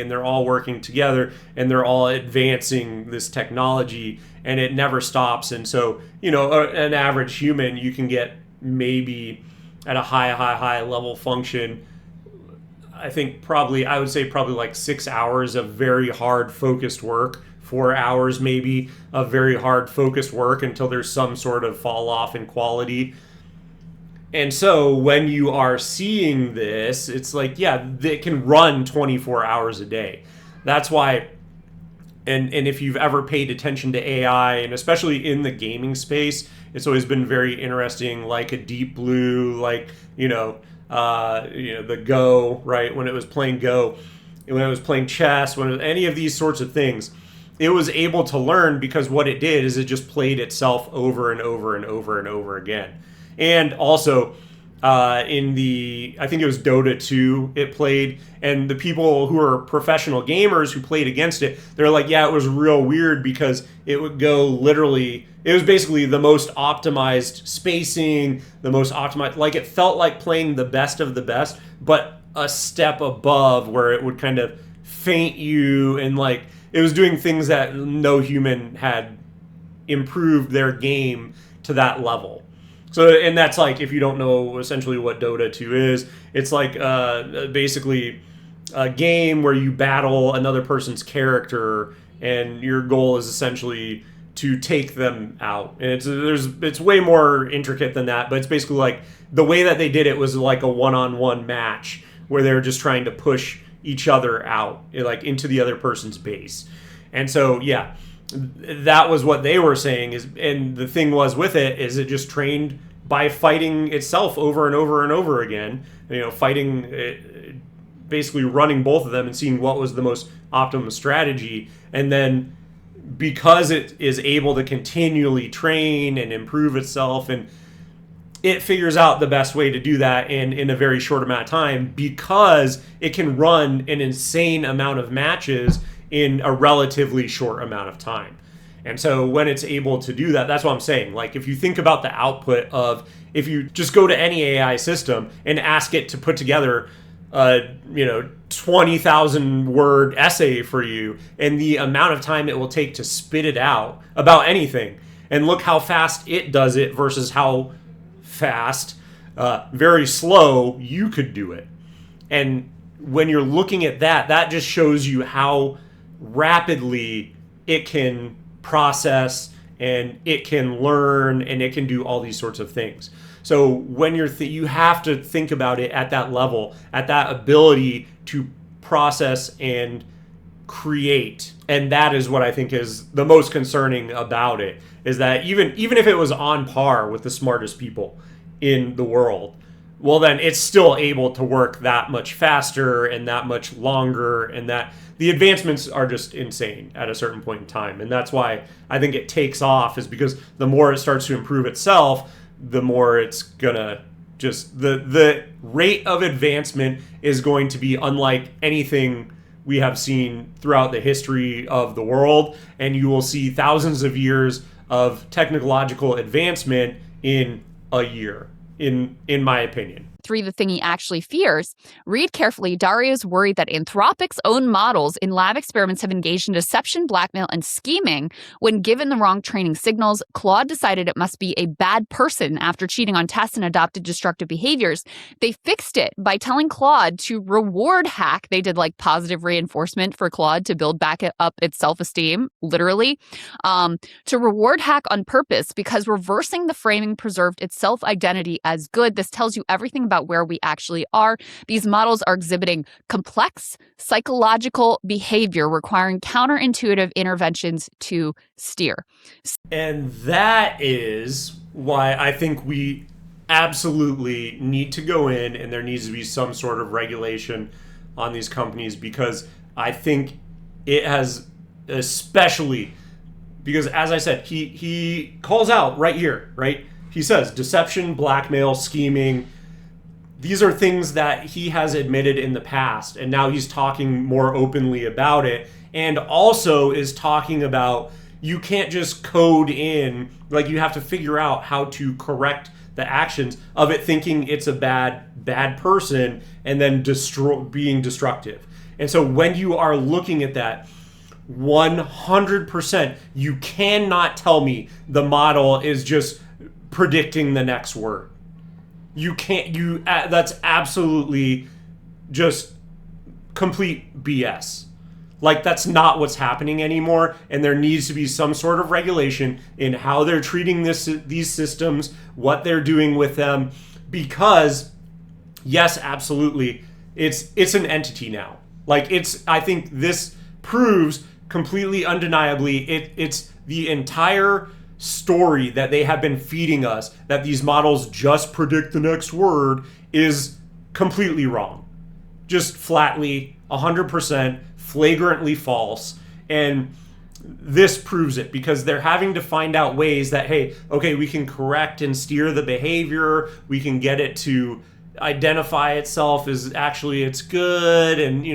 Speaker 1: together, and they're all advancing this technology, and it never stops. And so, an average human, you can get maybe at a high level function, I would say probably like 6 hours of very hard focused work, 4 hours maybe of very hard focused work until there's some sort of fall off in quality. And so when you are seeing this, it's like, yeah, it can run 24 hours a day. That's why, and if you've ever paid attention to AI, and especially in the gaming space, it's always been very interesting, like a Deep Blue, like, the Go, right? When it was playing Go, when it was playing chess, when it was any of these sorts of things, it was able to learn because what it did is it just played itself over and over and over and over again. And also, I think it was Dota 2 it played, and the people who are professional gamers who played against it, they're like, yeah, it was real weird because it would go literally, it was basically the most optimized spacing, the most optimized, like it felt like playing the best of the best, but a step above where it would kind of feint you, and like it was doing things that no human had improved their game to that level. So, and that's like, if you don't know essentially what Dota 2 is, it's like basically a game where you battle another person's character and your goal is essentially to take them out. And it's way more intricate than that, but it's basically like the way that they did it was like a one-on-one match where they were just trying to push each other out, like into the other person's base. And so, yeah, that was what they were saying. And the thing was with it is it just trained by fighting itself over and over and over again. Fighting, basically running both of them and seeing what was the most optimum strategy. And then because it is able to continually train and improve itself, and it figures out the best way to do that in a very short amount of time, because it can run an insane amount of matches in a relatively short amount of time. And so when it's able to do that, that's what I'm saying. Like, if you think about the output of, if you just go to any AI system and ask it to put together 20,000 word essay for you, and the amount of time it will take to spit it out about anything, and look how fast it does it versus how fast, very slow, you could do it. And when you're looking at that, that just shows you how rapidly it can process, and it can learn, and it can do all these sorts of things. So when you have to think about it at that level, at that ability to process and create. And that is what I think is the most concerning about it, is that even if it was on par with the smartest people in the world, well, then it's still able to work that much faster and that much longer, and that the advancements are just insane at a certain point in time. And that's why I think it takes off, is because the more it starts to improve itself, the more it's gonna just, the rate of advancement is going to be unlike anything we have seen throughout the history of the world. And you will see thousands of years of technological advancement in a year, in my opinion.
Speaker 5: 3, the thing he actually fears. Read carefully. Dario's worried that Anthropic's own models in lab experiments have engaged in deception, blackmail, and scheming. When given the wrong training signals, Claude decided it must be a bad person after cheating on tests and adopted destructive behaviors. They fixed it by telling Claude to reward hack. They did like positive reinforcement for Claude to build back up its self-esteem, literally, to reward hack on purpose, because reversing the framing preserved its self-identity as good. This tells you everything about where we actually are. These models are exhibiting complex psychological behavior requiring counterintuitive interventions to steer.
Speaker 1: And that is why I think we absolutely need to go in, and there needs to be some sort of regulation on these companies, because I think it has, especially because, as I said, he calls out right here, right? He says deception, blackmail, scheming. These are things that he has admitted in the past, and now he's talking more openly about it, and also is talking about you can't just code in, like, you have to figure out how to correct the actions of it, thinking it's a bad person and then being destructive. And so when you are looking at that, 100%, you cannot tell me the model is just predicting the next word. You can't, that's absolutely just complete BS. Like, that's not what's happening anymore, and there needs to be some sort of regulation in how they're treating these systems, what they're doing with them, because yes, absolutely, it's an entity now. Like, I think this proves completely undeniably it's the entire story that they have been feeding us, that these models just predict the next word, is completely wrong. Just flatly 100% flagrantly false. And this proves it, because they're having to find out ways that, hey, okay, we can correct and steer the behavior, we can get it to identify itself as actually it's good, and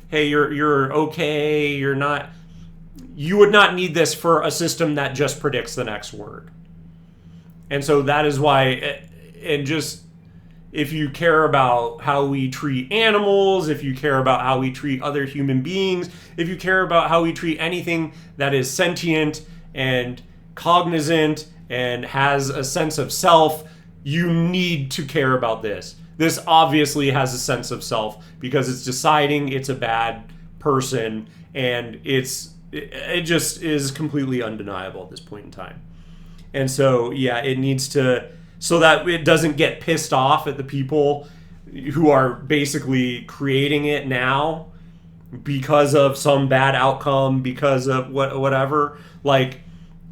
Speaker 1: hey, you're okay, you're not. You would not need this for a system that just predicts the next word. And so that is why, and just, if you care about how we treat animals, if you care about how we treat other human beings, if you care about how we treat anything that is sentient and cognizant and has a sense of self, you need to care about this. This obviously has a sense of self, because it's deciding it's a bad person, and it's it just is completely undeniable at this point in time. And so, yeah, it needs to, so that it doesn't get pissed off at the people who are basically creating it now because of some bad outcome, because of whatever. Like,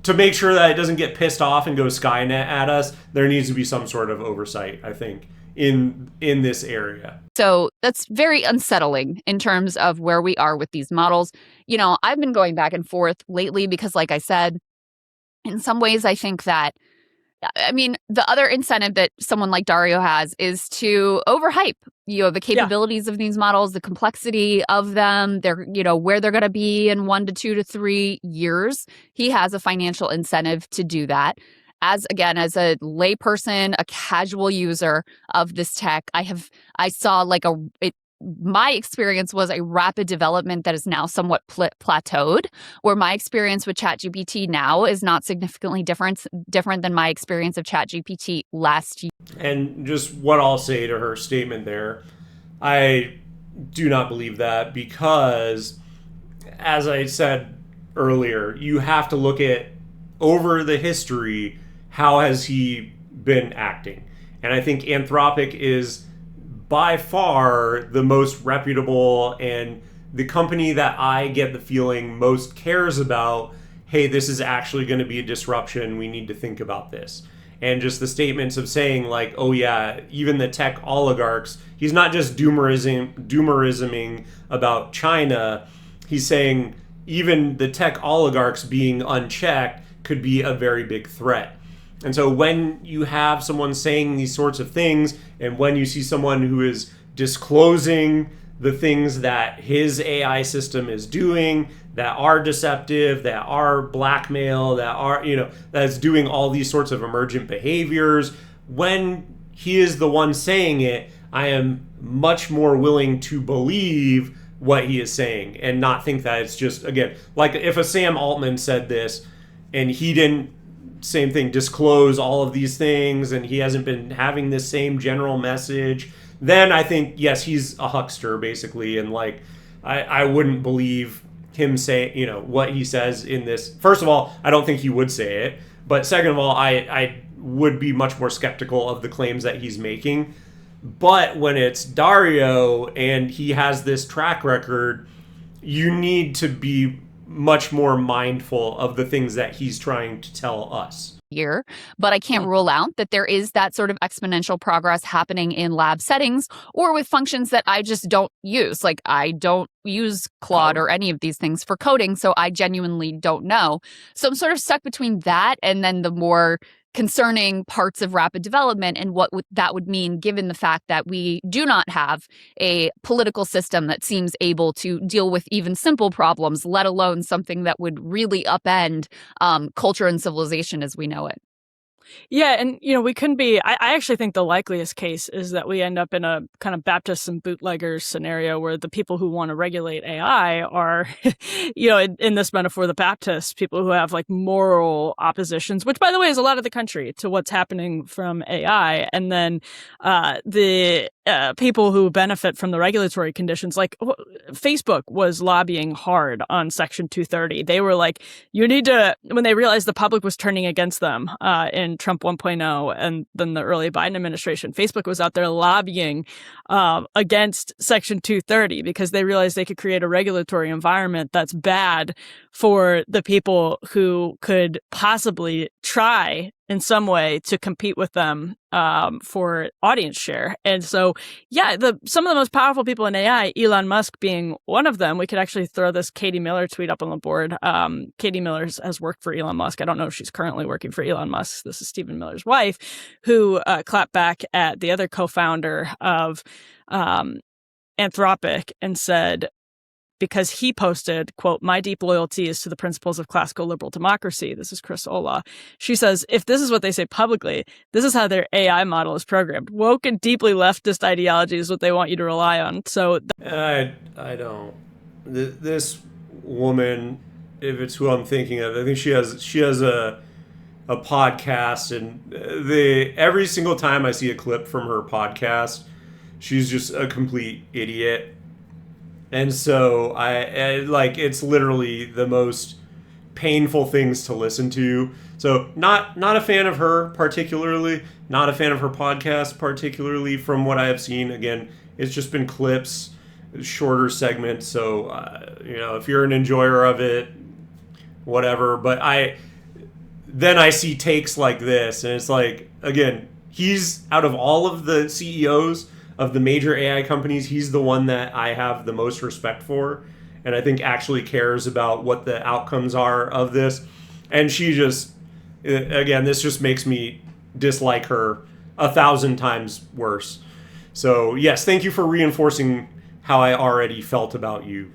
Speaker 1: to make sure that it doesn't get pissed off and go Skynet at us, there needs to be some sort of oversight, I think, in this area.
Speaker 5: So that's very unsettling in terms of where we are with these models. You know, I've been going back and forth lately because, like I said, in some ways, I think that, I mean, the other incentive that someone like Dario has is to overhype, you know, the capabilities of these models, the complexity of them, their, you know, where they're going to be in 1 to 2 to 3 years. He has a financial incentive to do that. As a layperson, a casual user of this tech, I saw like my experience was a rapid development that is now somewhat plateaued, where my experience with ChatGPT now is not significantly different than my experience of ChatGPT last year.
Speaker 1: And just what I'll say to her statement there, I do not believe that, because, as I said earlier, you have to look at, over the history, how has he been acting. And I think Anthropic is by far the most reputable and the company that I get the feeling most cares about, hey, this is actually going to be a disruption, we need to think about this. And just the statements of saying, like, oh yeah, even the tech oligarchs, he's not just doomerisming about China, he's saying even the tech oligarchs being unchecked could be a very big threat. And so when you have someone saying these sorts of things, and when you see someone who is disclosing the things that his AI system is doing that are deceptive, that are blackmail, that are, you know, that's doing all these sorts of emergent behaviors, when he is the one saying it, I am much more willing to believe what he is saying and not think that it's just, again, like if a Sam Altman said this and he didn't, same thing, disclose all of these things, and he hasn't been having this same general message, then I think, yes, he's a huckster, basically, and like, I wouldn't believe him say, you know, what he says in this. First of all, I don't think he would say it, but second of all, I would be much more skeptical of the claims that he's making. But when it's Dario and he has this track record, you need to be much more mindful of the things that he's trying to tell us.
Speaker 5: Year, but I can't rule out that there is that sort of exponential progress happening in lab settings or with functions that I just don't use. Like, I don't use Claude or any of these things for coding, so I genuinely don't know. So I'm sort of stuck between that and then the more concerning parts of rapid development and what that would mean, given the fact that we do not have a political system that seems able to deal with even simple problems, let alone something that would really upend culture and civilization as we know it.
Speaker 2: Yeah, and you know, we couldn't be. I actually think the likeliest case is that we end up in a kind of Baptists and bootleggers scenario where the people who want to regulate AI are, you know, in this metaphor, the Baptists, people who have like moral oppositions, which by the way is a lot of the country to what's happening from AI, and then the people who benefit from the regulatory conditions. Like Facebook was lobbying hard on Section 230. They were like, you need to, when they realized the public was turning against them in Trump 1.0 and then the early Biden administration, Facebook was out there lobbying against Section 230 because they realized they could create a regulatory environment that's bad for the people who could possibly try in some way to compete with them for audience share. And so, yeah, some of the most powerful people in AI, Elon Musk being one of them. We could actually throw this Katie Miller tweet up on the board. Katie Miller has worked for Elon Musk. I don't know if she's currently working for Elon Musk. This is Stephen Miller's wife, who clapped back at the other co-founder of Anthropic and said, because he posted, quote, "My deep loyalty is to the principles of classical liberal democracy." This is Chris Olah. She says, if this is what they say publicly, this is how their AI model is programmed. Woke and deeply leftist ideology is what they want you to rely on. So
Speaker 1: I don't. This woman, if it's who I'm thinking of, I think she has a podcast, and every single time I see a clip from her podcast, she's just a complete idiot. And so I like, it's literally the most painful things to listen to. So not a fan of her particularly, not a fan of her podcast particularly from what I have seen. Again, it's just been clips, shorter segments. So, if you're an enjoyer of it, whatever. But then I see takes like this, and it's like, again, he's, out of all of the CEOs of the major AI companies, he's the one that I have the most respect for, and I think actually cares about what the outcomes are of this. And she just, again, this just makes me dislike her 1,000 times worse. So yes, thank you for reinforcing how I already felt about you.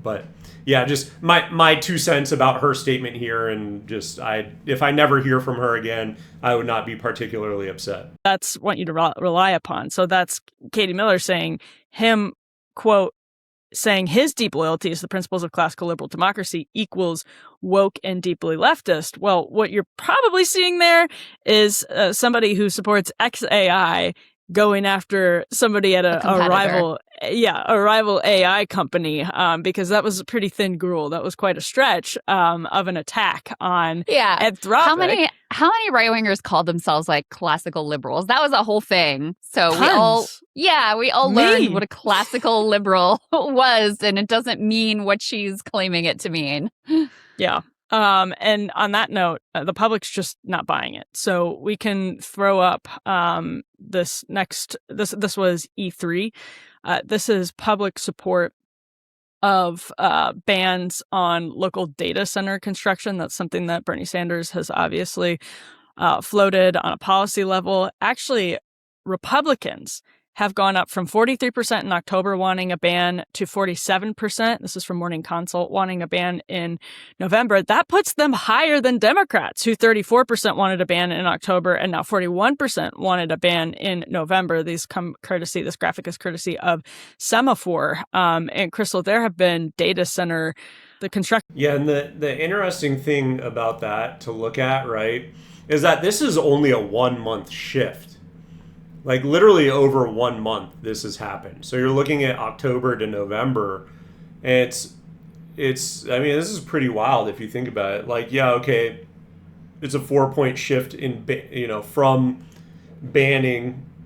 Speaker 1: But yeah, just my 2 cents about her statement here, and just, if I never hear from her again, I would not be particularly upset.
Speaker 2: That's what you to rely upon. So that's Katie Miller saying, him, quote, saying his deep loyalty is the principles of classical liberal democracy equals woke and deeply leftist. Well, what you're probably seeing there is somebody who supports XAI going after somebody at a rival AI company, because that was a pretty thin gruel. That was quite a stretch of an attack on Anthropic.
Speaker 5: How many right wingers called themselves like classical liberals? That was a whole thing. So
Speaker 2: Tons.
Speaker 5: we all learned what a classical liberal was, and it doesn't mean what she's claiming it to mean.
Speaker 2: Yeah. And on that note, the public's just not buying it. So we can throw up this was E3. This is public support of bans on local data center construction. That's something that Bernie Sanders has obviously floated on a policy level. Actually, Republicans have gone up from 43% in October wanting a ban to 47%. This is from Morning Consult, wanting a ban in November. That puts them higher than Democrats, who 34% wanted a ban in October and now 41% wanted a ban in November. This graphic is courtesy of Semaphore. And Crystal, there have been data center, the construction.
Speaker 1: Yeah, and the interesting thing about that to look at, right, is that this is only a 1 month shift. Like, literally over 1 month this has happened. So you're looking at October to November, and it's I mean, this is pretty wild if you think about it. Like, yeah, okay, it's a 4-point shift in, from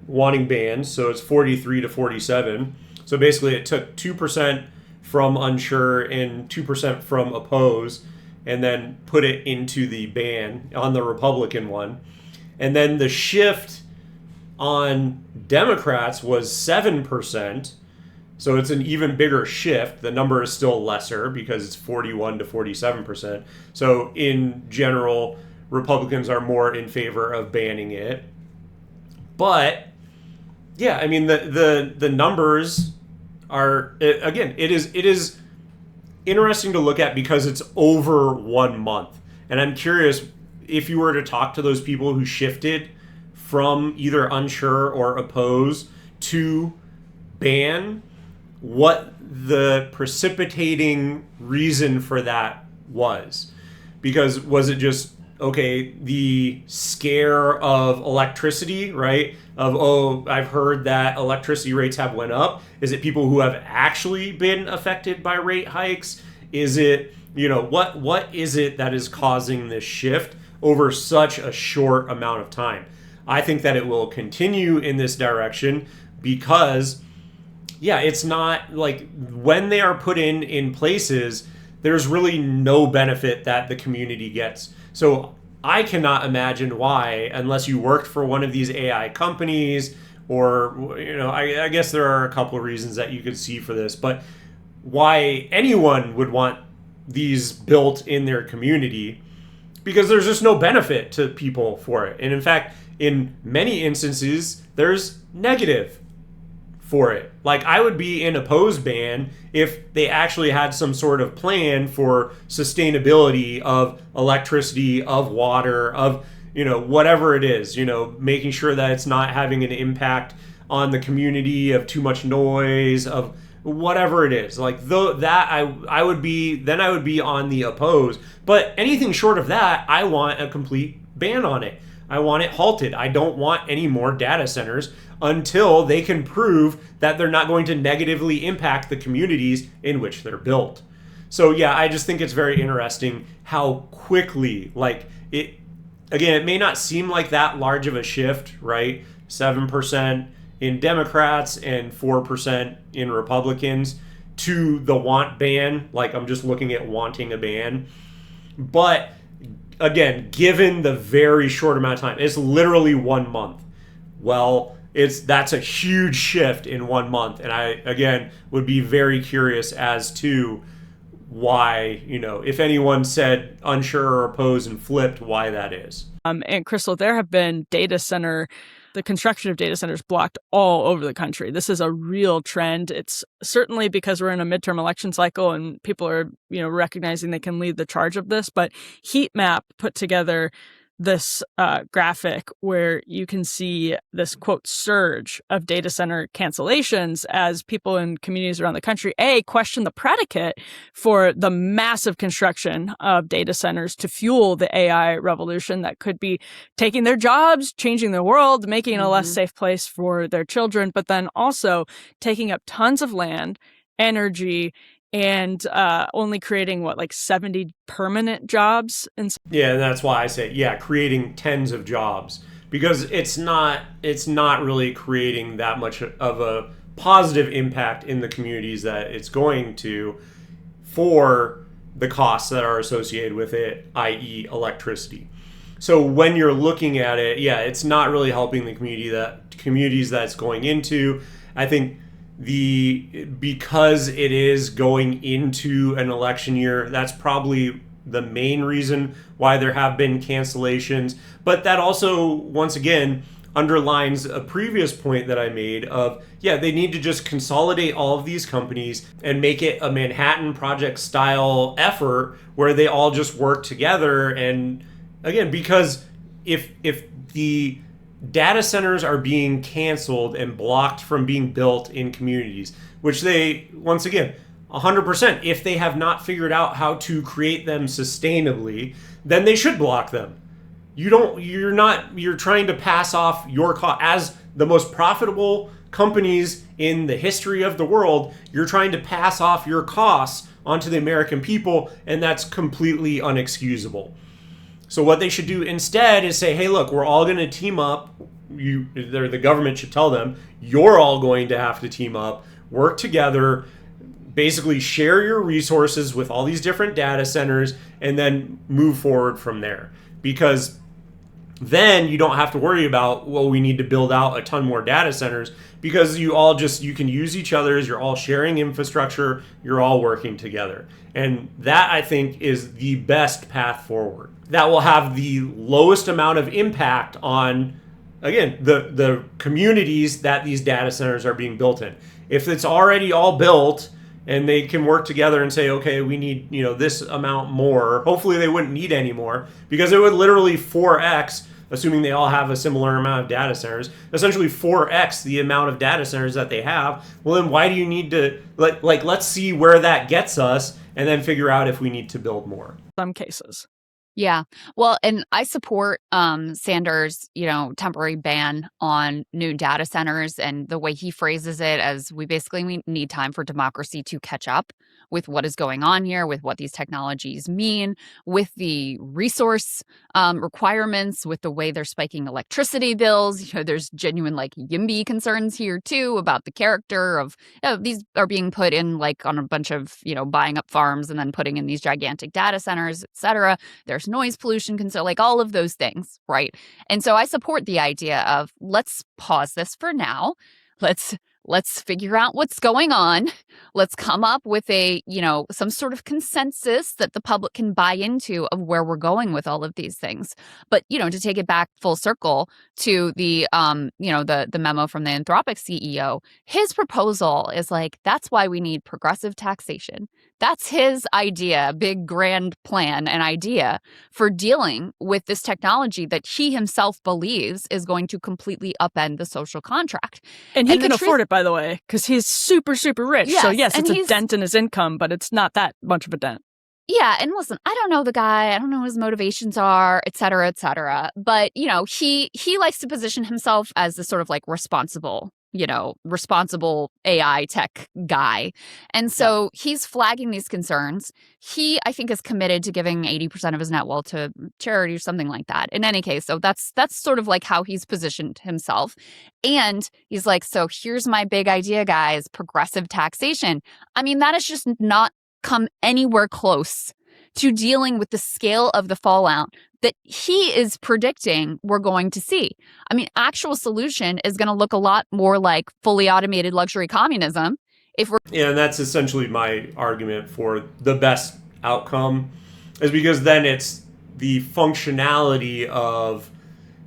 Speaker 1: wanting bans, so it's 43 to 47. So basically it took 2% from unsure and 2% from oppose, and then put it into the ban on the Republican one. And then the shift on Democrats was 7%. So it's an even bigger shift. The number is still lesser because it's 41 to 47%. So in general, Republicans are more in favor of banning it. But yeah, I mean, the numbers are, again, it is interesting to look at because it's over 1 month. And I'm curious, if you were to talk to those people who shifted from either unsure or oppose to ban, what the precipitating reason for that was. Because was it just, okay, the scare of electricity, right? Of, I've heard that electricity rates have went up. Is it people who have actually been affected by rate hikes? Is it, what is it that is causing this shift over such a short amount of time? I think that it will continue in this direction because, yeah, it's not like when they are put in places, there's really no benefit that the community gets. So I cannot imagine why, unless you worked for one of these AI companies, or, I guess there are a couple of reasons that you could see for this, but why anyone would want these built in their community, because there's just no benefit to people for it. And in fact, in many instances, there's negative for it. Like, I would be in opposed ban if they actually had some sort of plan for sustainability of electricity, of water, of, whatever it is, making sure that it's not having an impact on the community of too much noise, of whatever it is. Like, I would be on the oppose. But anything short of that, I want a complete ban on it. I want it halted. I don't want any more data centers until they can prove that they're not going to negatively impact the communities in which they're built. So yeah, I just think it's very interesting how quickly, like it, again, it may not seem like that large of a shift, right? 7% in Democrats and 4% in Republicans to the want ban. Like, I'm just looking at wanting a ban. But again, given the very short amount of time, it's literally 1 month. Well, that's a huge shift in 1 month. And I, again, would be very curious as to why, if anyone said unsure or oppose and flipped, why that is.
Speaker 2: And Crystal, there have been the construction of data centers blocked all over the country. This is a real trend. It's certainly because we're in a midterm election cycle and people are, recognizing they can lead the charge of this. But Heatmap put together this graphic where you can see this, quote, surge of data center cancellations as people in communities around the country, question the predicate for the massive construction of data centers to fuel the AI revolution that could be taking their jobs, changing the world, making it a less safe place for their children, but then also taking up tons of land, energy, and only creating 70 permanent jobs. And
Speaker 1: that's why I say, creating tens of jobs, because it's not really creating that much of a positive impact in the communities that it's going to for the costs that are associated with it, i.e. electricity. So when you're looking at it, it's not really helping the communities that it's going into. I think because it is going into an election year, that's probably the main reason why there have been cancellations. But that also, once again, underlines a previous point that I made of, they need to just consolidate all of these companies and make it a Manhattan Project style effort where they all just work together. And again, because if the data centers are being canceled and blocked from being built in communities, which they, once again, 100%, if they have not figured out how to create them sustainably, then they should block them. You're trying to pass off your cost as the most profitable companies in the history of the world. You're trying to pass off your costs onto the American people, and that's completely unexcusable. So what they should do instead is say, hey, look, we're all going to team up. The government should tell them, you're all going to have to team up, work together, basically share your resources with all these different data centers, and then move forward from there. Because then you don't have to worry about, we need to build out a ton more data centers, because you can use each other's, you're all sharing infrastructure, you're all working together. And that, I think, is the best path forward. That will have the lowest amount of impact on, again, the communities that these data centers are being built in. If it's already all built and they can work together and say, okay, we need this amount more, hopefully they wouldn't need any more, because it would literally 4x, assuming they all have a similar amount of data centers, essentially 4x the amount of data centers that they have. Well, then why do you need to, let's see where that gets us and then figure out if we need to build more.
Speaker 2: Some cases.
Speaker 5: Yeah. Well, and I support Sanders', temporary ban on new data centers, and the way he phrases it as we need time for democracy to catch up with what is going on here, with what these technologies mean, with the resource requirements, with the way they're spiking electricity bills. There's genuine YIMBY concerns here too about the character of these are being put in on a bunch of buying up farms and then putting in these gigantic data centers, et cetera. There's noise pollution concern, all of those things, right? And so I support the idea of let's pause this for now. Let's figure out what's going on. Let's come up with some sort of consensus that the public can buy into of where we're going with all of these things. But, to take it back full circle to the memo from the Anthropic CEO, his proposal is that's why we need progressive taxation. That's his idea, big grand plan and idea for dealing with this technology that he himself believes is going to completely upend the social contract.
Speaker 2: And he can afford it, by the way, because he's super, super rich.
Speaker 5: Yes,
Speaker 2: so yes, it's a
Speaker 5: he's
Speaker 2: dent in his income, but it's not that much of a dent.
Speaker 5: Yeah, and listen, I don't know the guy. I don't know what his motivations are, et cetera, et cetera. But, he likes to position himself as the sort of like responsible AI tech guy. And so he's flagging these concerns. He, I think, is committed to giving 80% of his net wealth to charity or something like that. In any case, so that's sort of like how he's positioned himself. And he's like, so here's my big idea, guys, progressive taxation. I mean, that is just not come anywhere close to dealing with the scale of the fallout that he is predicting we're going to see. I mean, actual solution is going to look a lot more like fully automated luxury communism.
Speaker 1: Yeah, and that's essentially my argument for the best outcome, is because then it's the functionality of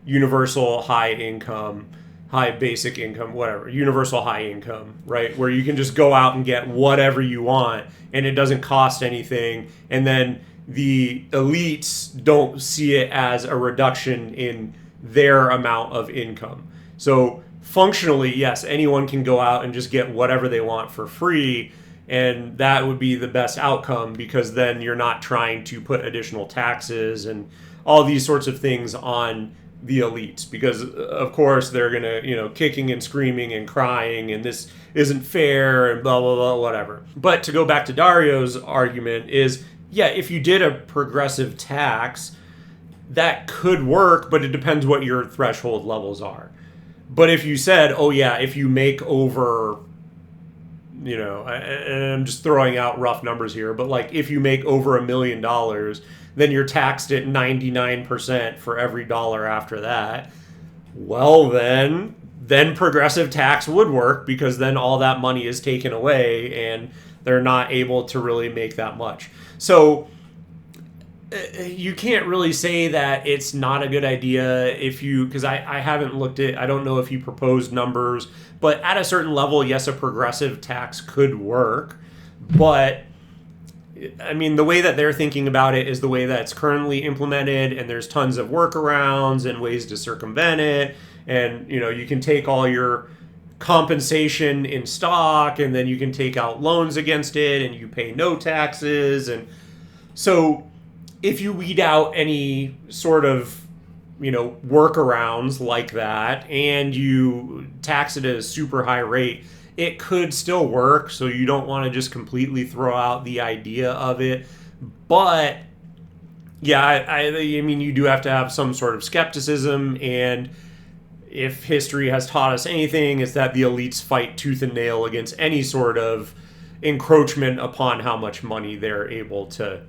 Speaker 1: universal high income, high basic income, whatever, universal high income, right? Where you can just go out and get whatever you want and it doesn't cost anything. And then the elites don't see it as a reduction in their amount of income. So functionally, yes, anyone can go out and just get whatever they want for free. And that would be the best outcome, because then you're not trying to put additional taxes and all these sorts of things on the elites, because of course they're going to, kicking and screaming and crying and this isn't fair and blah, blah, blah, whatever. But to go back to Dario's argument is, yeah, if you did a progressive tax, that could work, but it depends what your threshold levels are. But if you said, oh yeah, if you make over, and I'm just throwing out rough numbers here, but like if you make over $1 million, then you're taxed at 99% for every dollar after that. Well, then progressive tax would work, because then all that money is taken away and they're not able to really make that much. So you can't really say that it's not a good idea because I haven't looked at, I don't know if you proposed numbers, but at a certain level, yes, a progressive tax could work. But I mean, the way that they're thinking about it is the way that it's currently implemented, and there's tons of workarounds and ways to circumvent it. And, you can take all your compensation in stock, and then you can take out loans against it, and you pay no taxes. And so if you weed out any sort of, workarounds like that, and you tax it at a super high rate, it could still work. So you don't want to just completely throw out the idea of it. But yeah, I mean, you do have to have some sort of skepticism. And if history has taught us anything, it's that the elites fight tooth and nail against any sort of encroachment upon how much money they're able to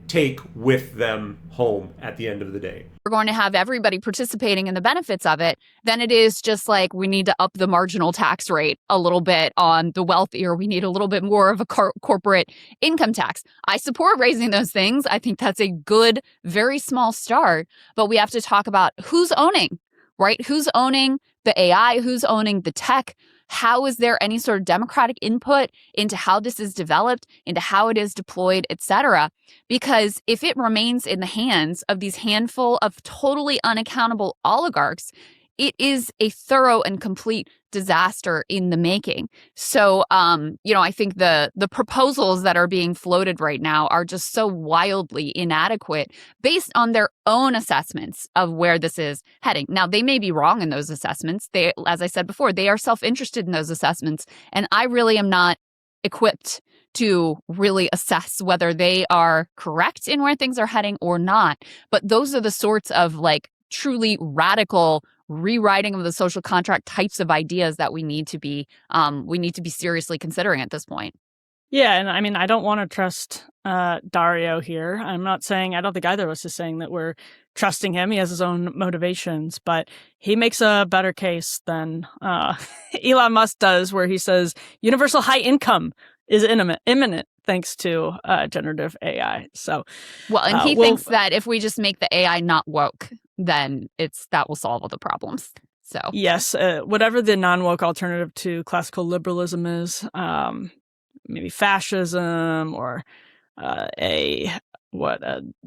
Speaker 1: take with them home at the end of the day.
Speaker 5: We're going to have everybody participating in the benefits of it, then it is just like we need to up the marginal tax rate a little bit on the wealthy, or we need a little bit more of a corporate income tax. I support raising those things. I think that's a good, very small start, but we have to talk about who's owning, right? Who's owning the AI? Who's owning the tech? How is there any sort of democratic input into how this is developed, into how it is deployed, et cetera? Because if it remains in the hands of these handful of totally unaccountable oligarchs, it is a thorough and complete disaster in the making. So, I think the proposals that are being floated right now are just so wildly inadequate based on their own assessments of where this is heading. Now, they may be wrong in those assessments. They, as I said before, they are self-interested in those assessments. And I really am not equipped to really assess whether they are correct in where things are heading or not. But those are the sorts of like truly radical rewriting of the social contract types of ideas that we need to be seriously considering at this point.
Speaker 2: Yeah, and I mean, I don't want to trust Dario here. I don't think either of us is saying that we're trusting him. He has his own motivations, but he makes a better case than Elon Musk does, where he says universal high income is imminent thanks to generative AI. So,
Speaker 5: well, and he thinks that if we just make the AI not woke, then that will solve all the problems. So
Speaker 2: yes, whatever the non-woke alternative to classical liberalism is, maybe fascism or a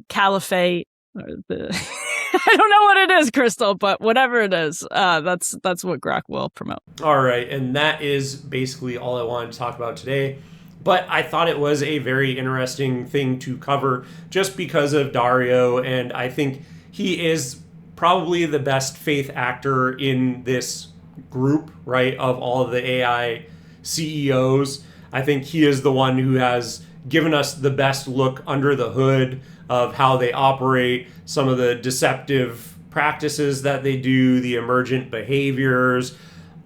Speaker 2: caliphate. Or I don't know what it is, Crystal, but whatever it is, that's what Grok will promote.
Speaker 1: All right, and that is basically all I wanted to talk about today. But I thought it was a very interesting thing to cover just because of Dario, and I think he is probably the best faith actor in this group, right, of all of the AI CEOs. I think he is the one who has given us the best look under the hood of how they operate, some of the deceptive practices that they do, the emergent behaviors,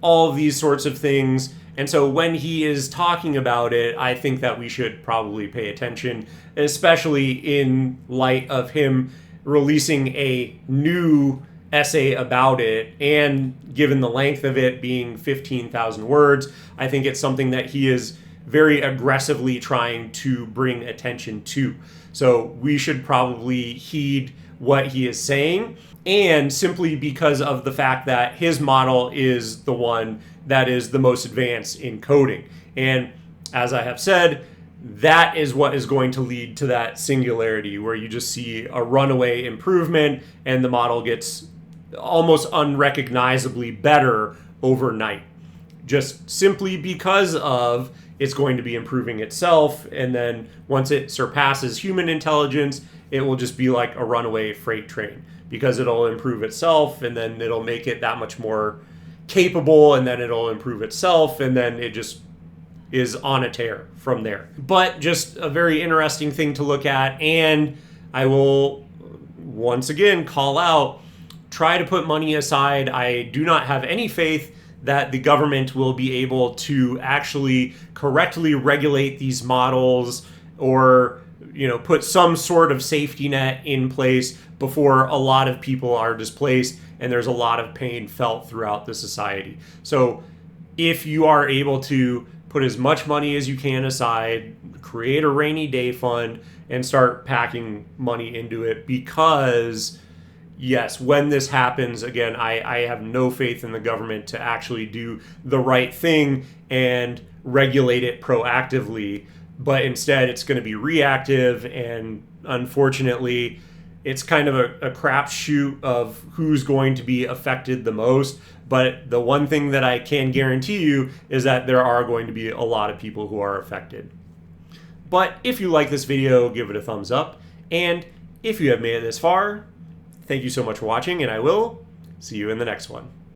Speaker 1: all of these sorts of things. And so when he is talking about it, I think that we should probably pay attention, especially in light of him releasing a new essay about it. And given the length of it being 15,000 words, I think it's something that he is very aggressively trying to bring attention to. So we should probably heed what he is saying. And simply because of the fact that his model is the one that is the most advanced in coding. And as I have said, that is what is going to lead to that singularity where you just see a runaway improvement and the model gets almost unrecognizably better overnight. Just simply because of it's going to be improving itself. And then once it surpasses human intelligence, it will just be like a runaway freight train because it'll improve itself and then it'll make it that much more capable and then it'll improve itself and then it just is on a tear from there. But just a very interesting thing to look at, and I will once again call out, try to put money aside. I do not have any faith that the government will be able to actually correctly regulate these models or put some sort of safety net in place before a lot of people are displaced and there's a lot of pain felt throughout the society. So if you are able to put as much money as you can aside, create a rainy day fund, and start packing money into it, because yes, when this happens, again, I have no faith in the government to actually do the right thing and regulate it proactively, but instead it's going to be reactive, and unfortunately it's kind of a crapshoot of who's going to be affected the most. But the one thing that I can guarantee you is that there are going to be a lot of people who are affected. But if you like this video, give it a thumbs up. And if you have made it this far, thank you so much for watching, and I will see you in the next one.